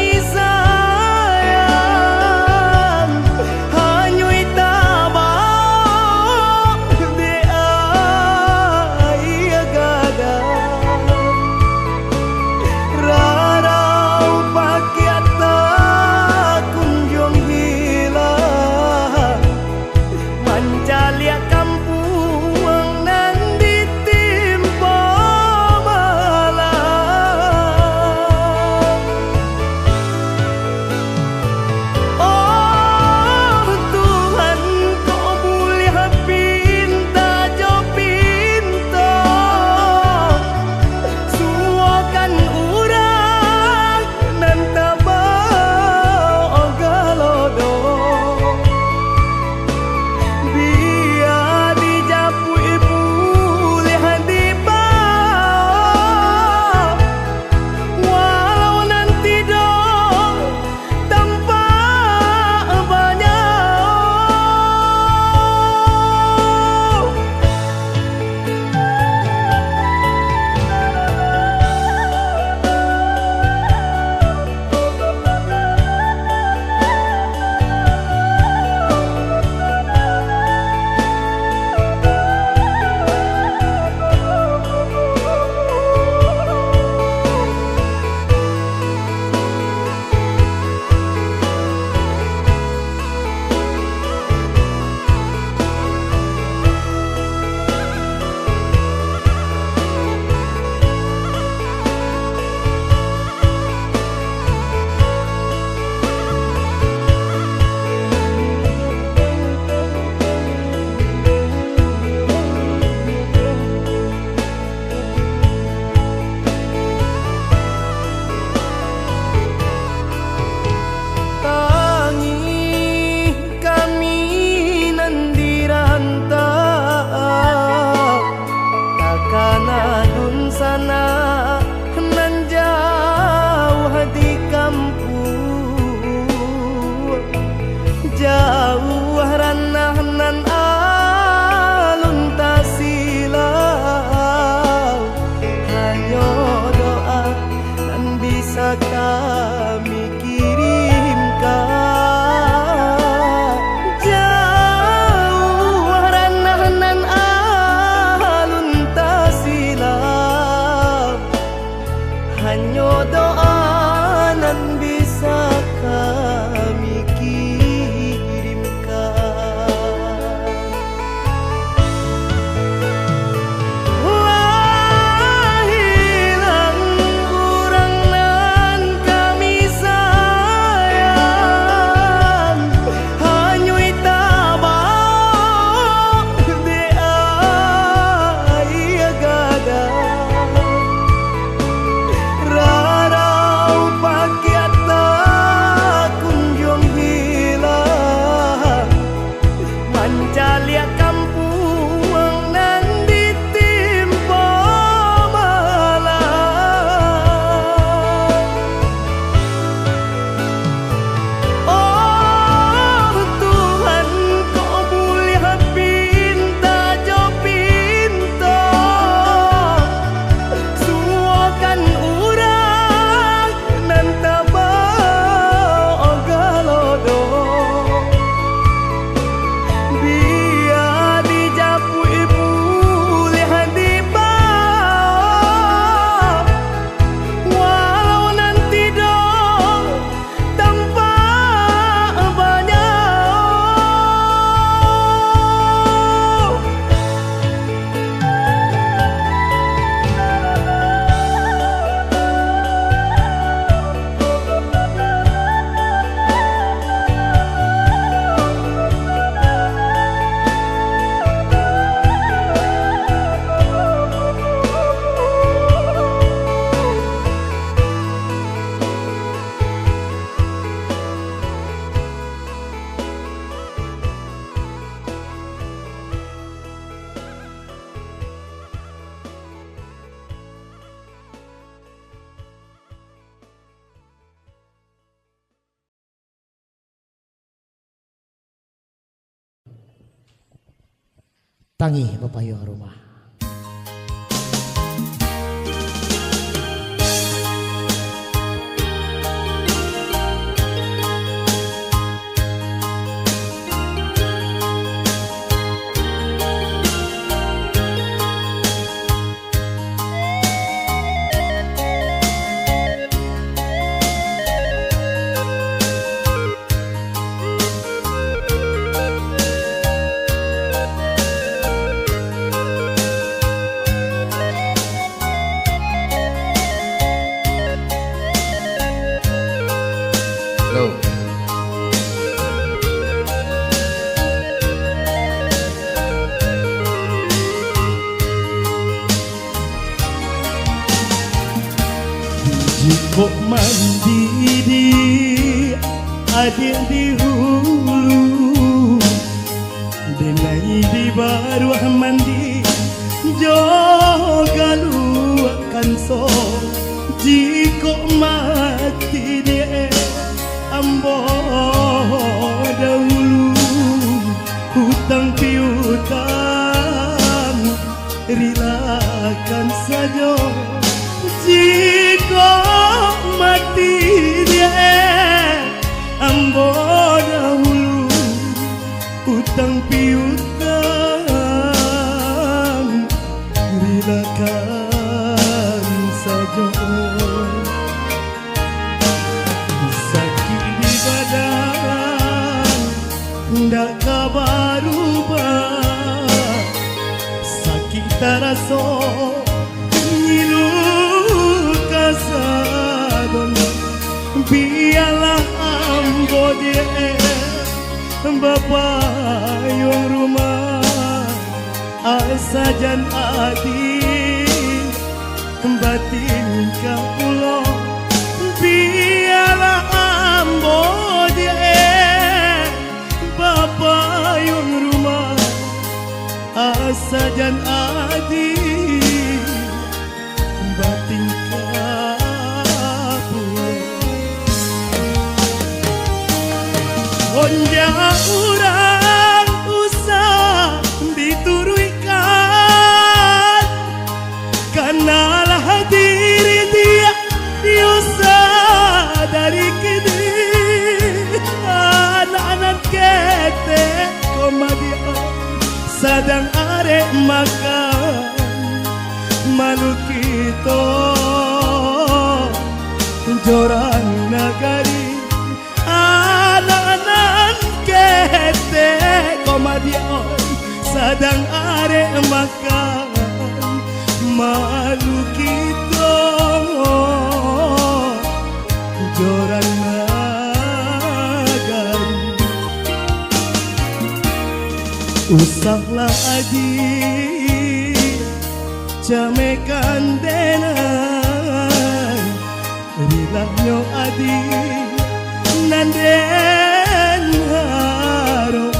Tangi papayong rumah. Hello. Jiko mandiri adik di hulu, denai di baru mandi joga luakan so. Jiko mati dia ambo dahulu, hutang piutang rilakan saja. Jika mati dia ambo dahulu, hutang piutang rilakan saja. Sakit di badan ndak kabar ubah, sakit terasa ngilu kasadon. Biarlah ambo dia bapak yang rumah asajan adil batin kapulo. Biarlah ambo dia bapak yang rumah asajan adil batin kapulo. Onja urang usah dituruikan, kanalah diri dia diusah dari kini. Anak-anak kete komadia sadang arek makan malu kita jorang nagari. Anak-anak kete komadia sadang arek makan malu kita jorang nagari. Usahlah adik jamekan denan, rilahnya adik nanden harok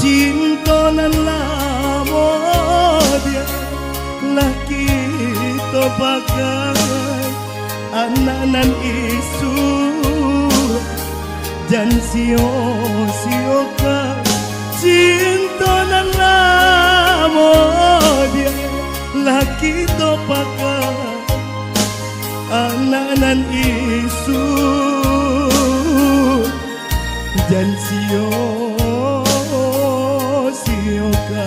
cinta nan lamo dia laki to pakai anak nan isu dan sio ka cinta nan lamo dia laki to pakai anak nan isu dan sio ka.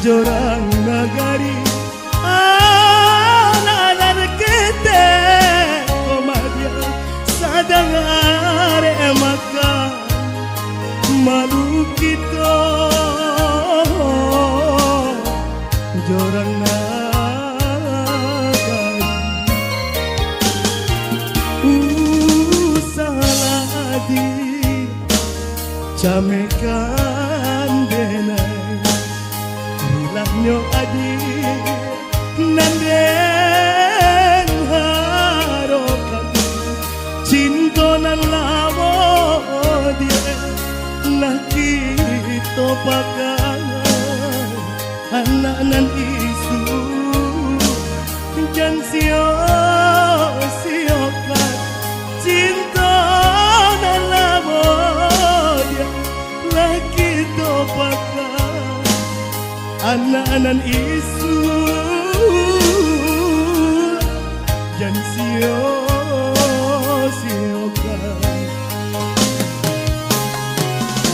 jorang nagari anak kete komadia sadangare maka malu kita jorang nagari usaladi camekan denai nyo adi nanden harokan cinta nan lamo dia nakito pakan anak nan isu jan sio siokan cinta nan lamo dia nakito pakan anak-anak isu jan sio-siokan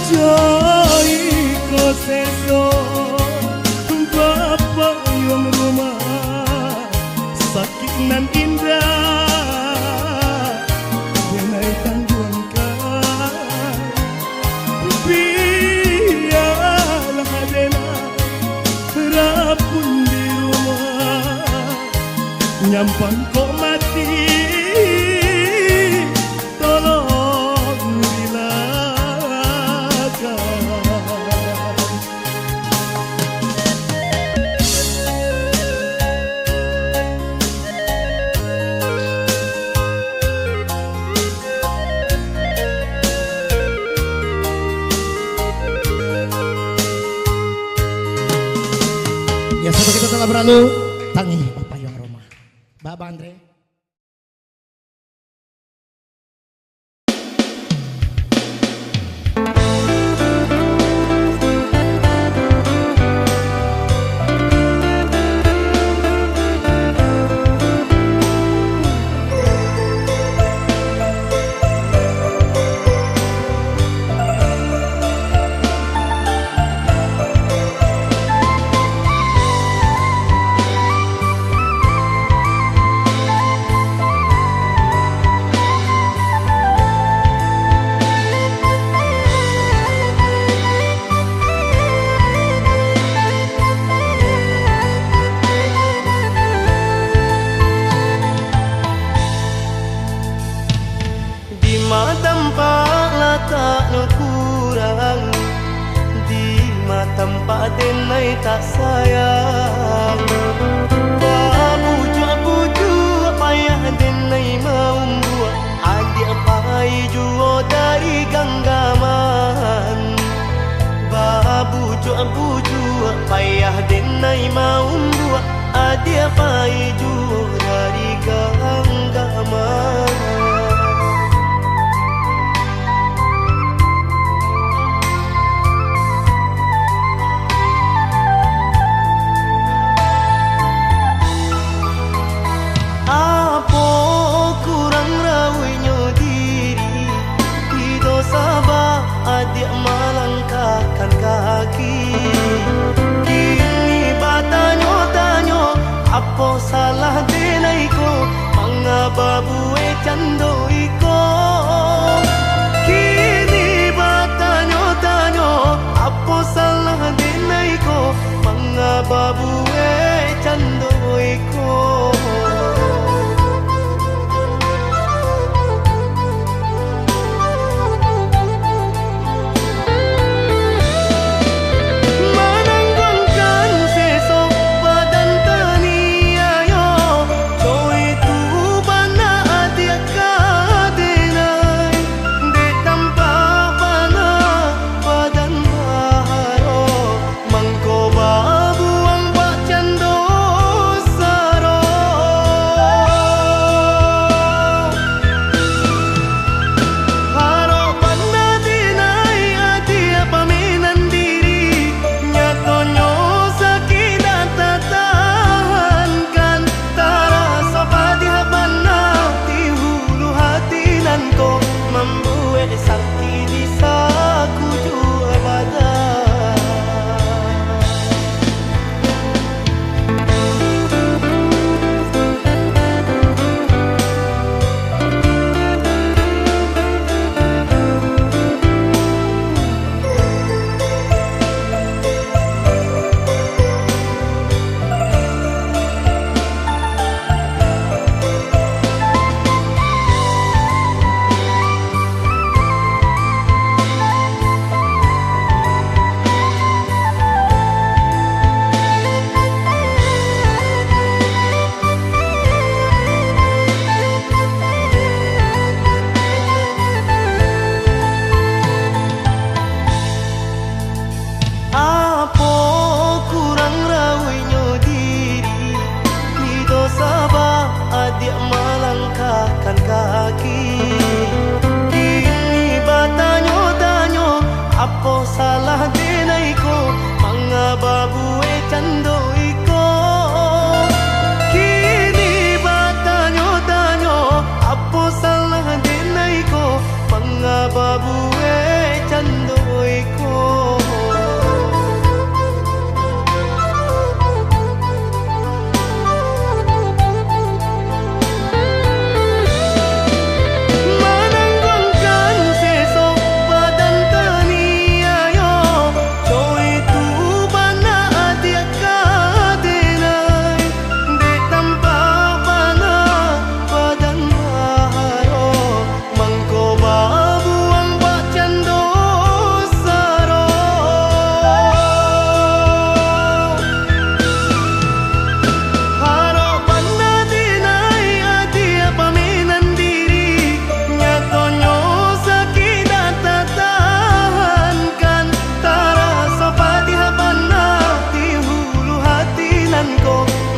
joy ko seso bapak yung rumah sakit nan indah denai tangguhan biarlah denai rapun di rumah nyampang kok mati tolong bilakan ya sebegitu telah berlalu tangi Bapak yang rumah Bapak Andre.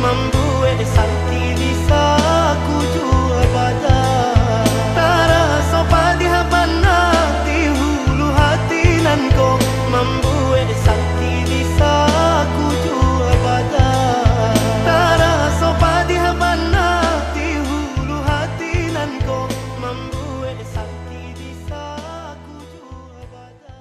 membuat sakti bisa ku jua pada tarasa padi habana di hulu hati nan ko membuat sakti bisa ku jua pada tarasa padi habana di hulu hati nan ko membuat sakti bisa ku jua pada.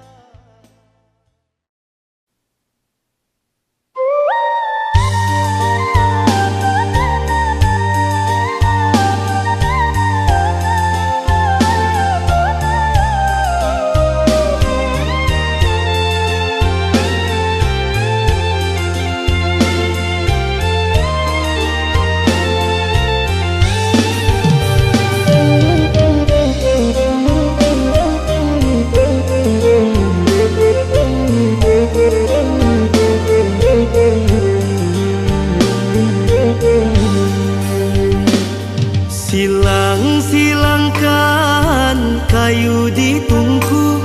Silang-silangkan kayu di tungku,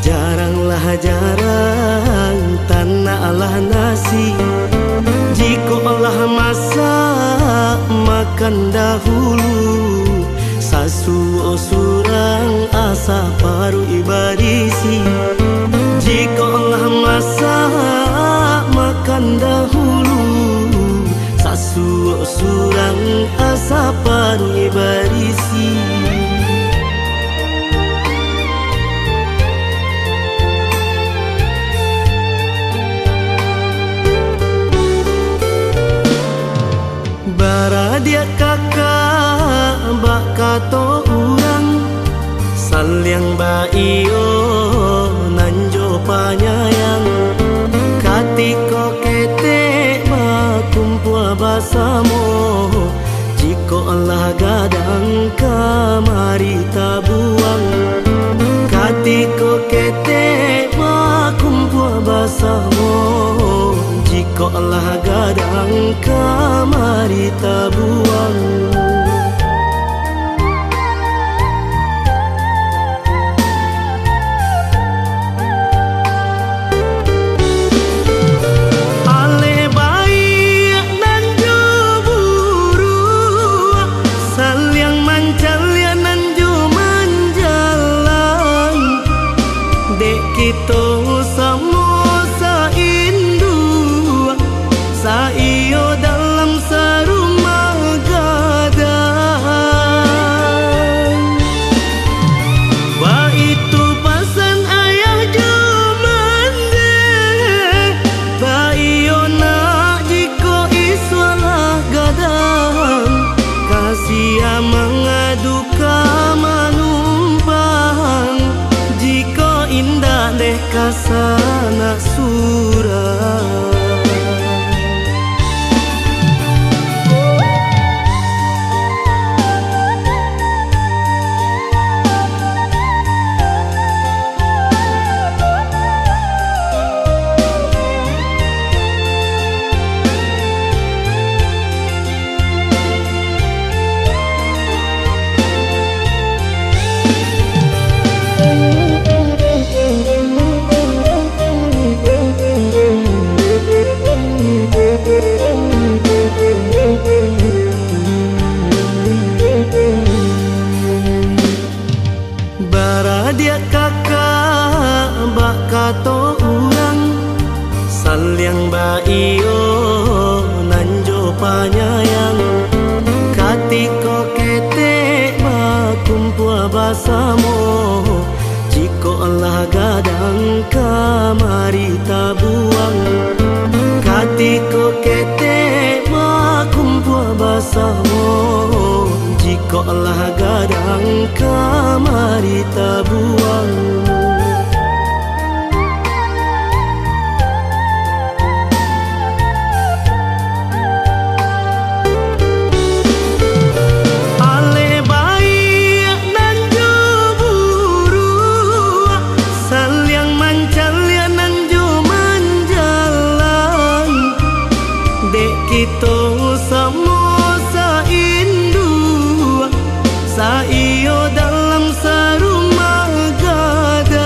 jarang tanah lah nasi. Jika Allah masak makan dahulu, sasu surang asa paru ibarisi. Jika Allah masak makan dahulu, sasu surang asa paru ibarisi. Bara dia kakak bak kato urang, salyang baio nanjo panyayang. Katiko kete bakumpua basamo, jiko Allah gadang kamari tabuang. Katiko kete bakumpua basamo, jiko Allah gadang kamari tabuang. Kita sama sa indu, sa iyo dalam sarumah gadang. Ba itu pasan ayah jomande, ba iyo nak jiko iswalah gadang. Kasih mengadu manumpang, jiko indah deh kasana surah. Bara dia kakak bak kato urang, salyang baio nanjo panyayang. Katiko kete bakumpua basamo, jiko Allah gadang kamari tabuang. Katiko kete bakumpua basamo, jiko Allah gadang kamari tabuang. Kita sama sa indu, sa iyo dalam sarumah gadang.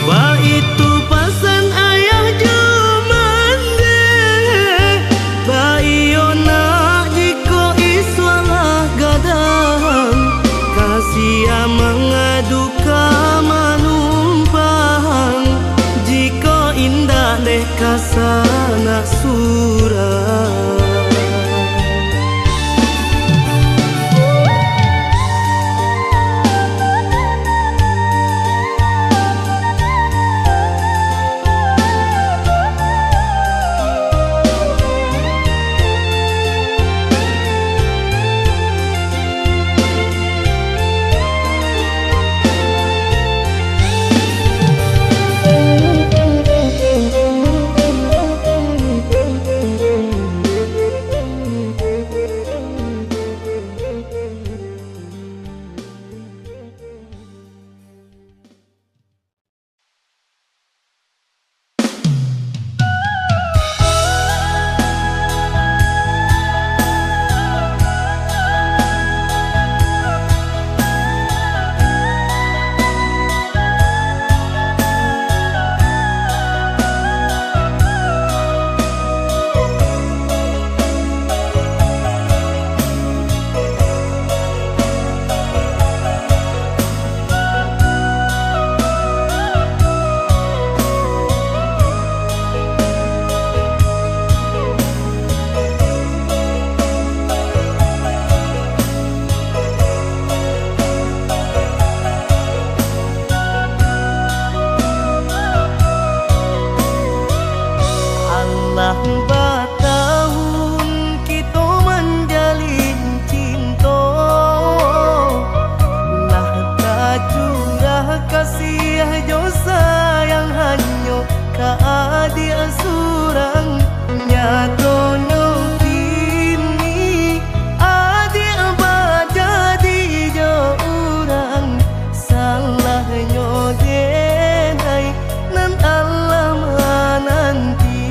Ba itu pasan ayah jom sanak surah. Lambat tahun kita menjalin cinta, lah tak curah kasih jo sayang hanya ka adik surang. Nyatono kini adik jadi jo urang, salahnya denai nan alam nanti.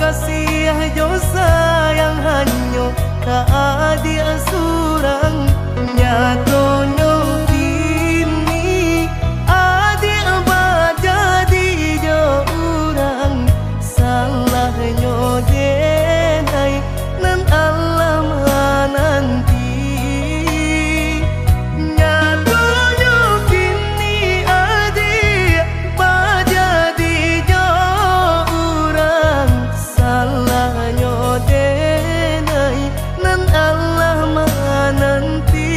kasih jo sayang hanyo kaadi asurang nyatonyo kini adi abad jadi jo urang salahnya denai nan Allah nanti nyatonyo kini adi abad jadi jo urang salahnya denai nan Allah nanti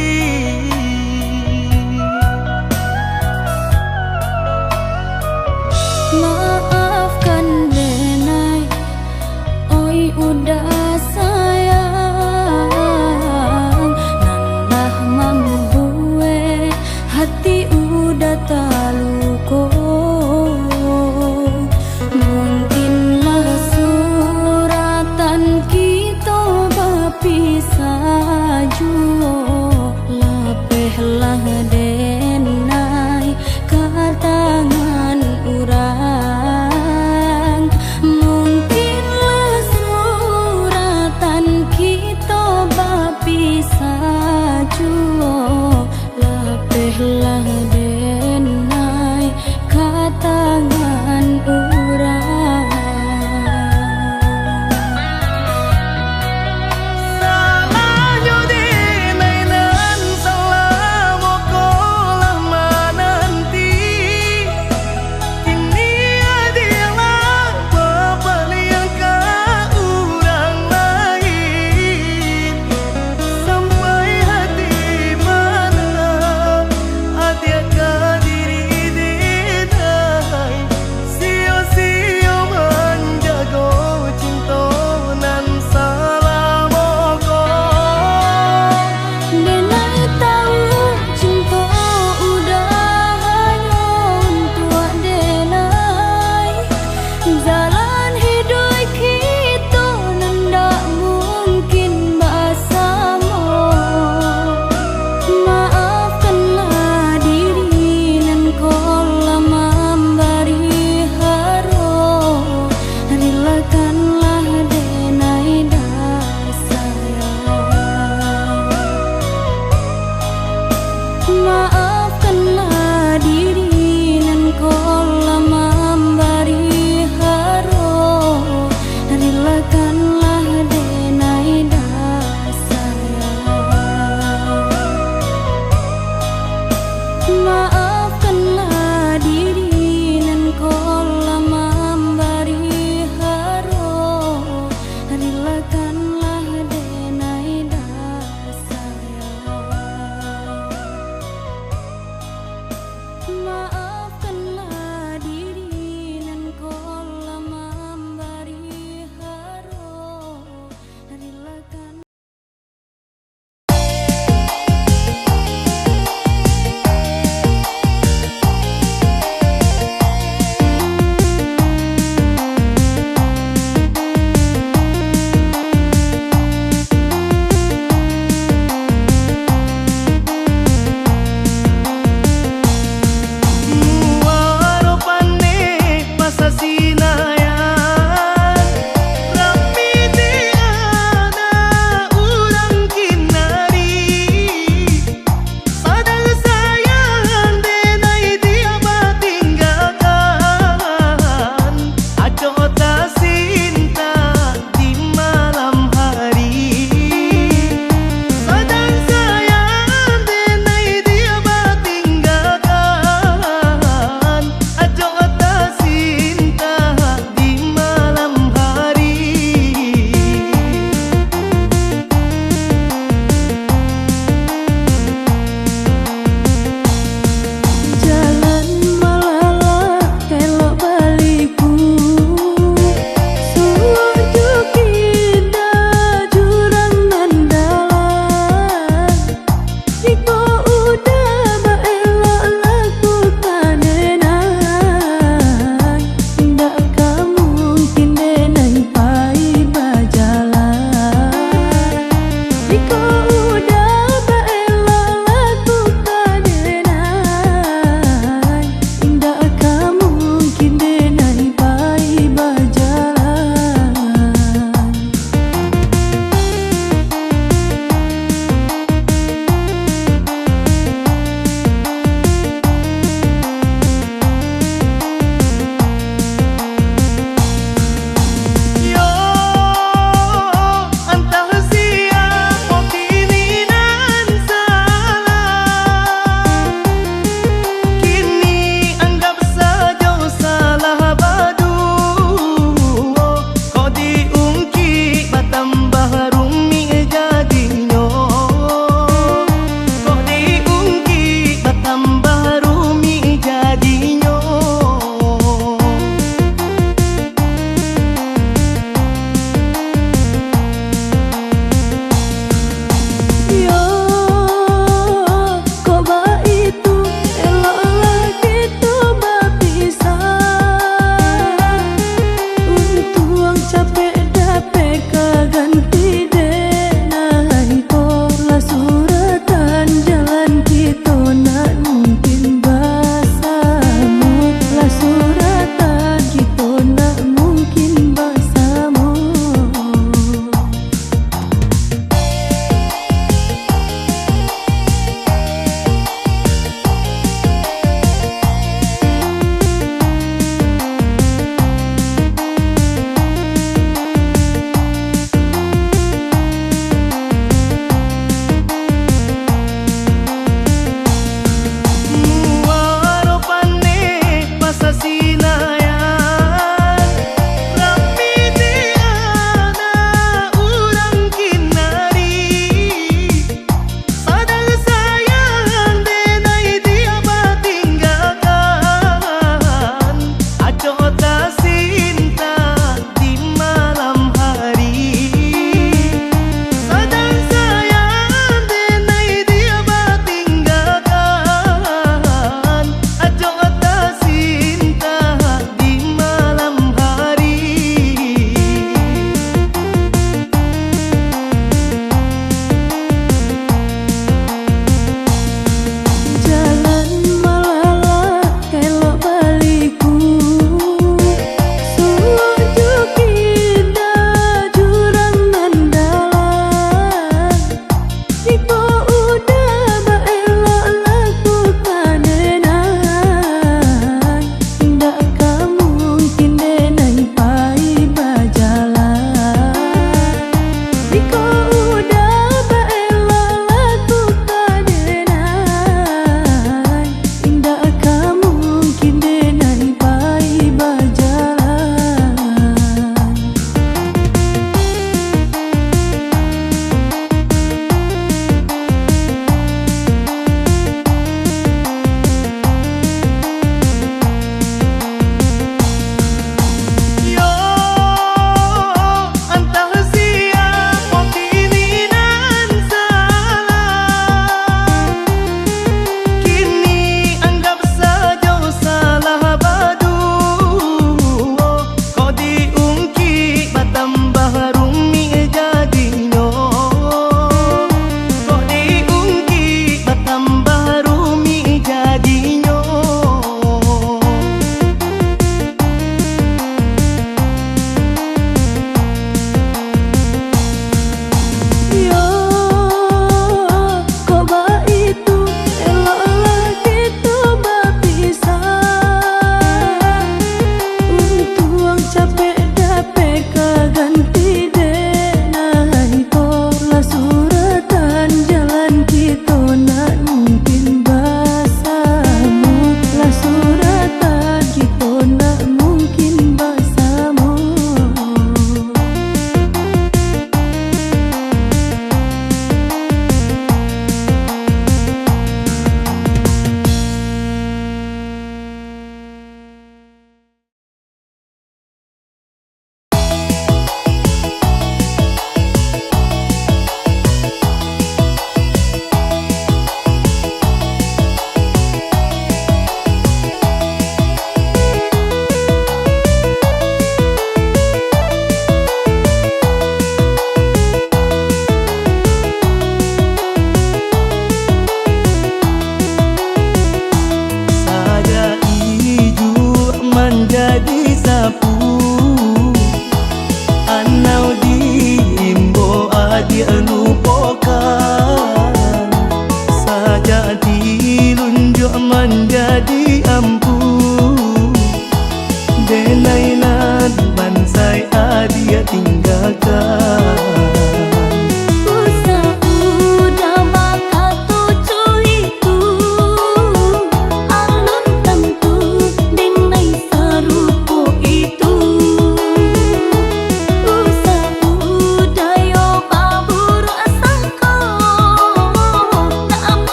tinggalkan.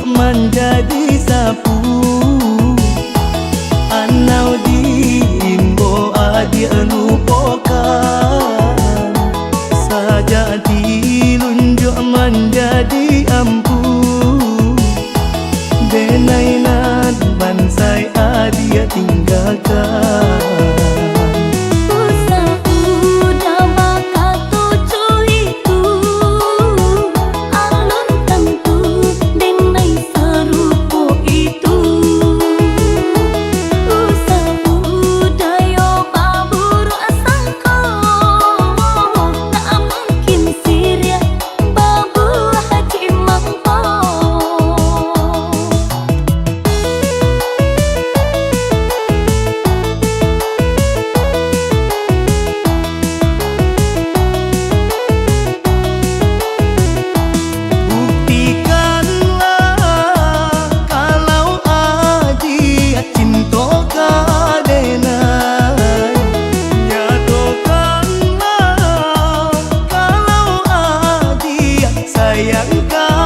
Menjadi sapu anau diimbo adi anupokan saja dilunjuk menjadi ampu denainan bansai adi tinggalkan. Sayangkan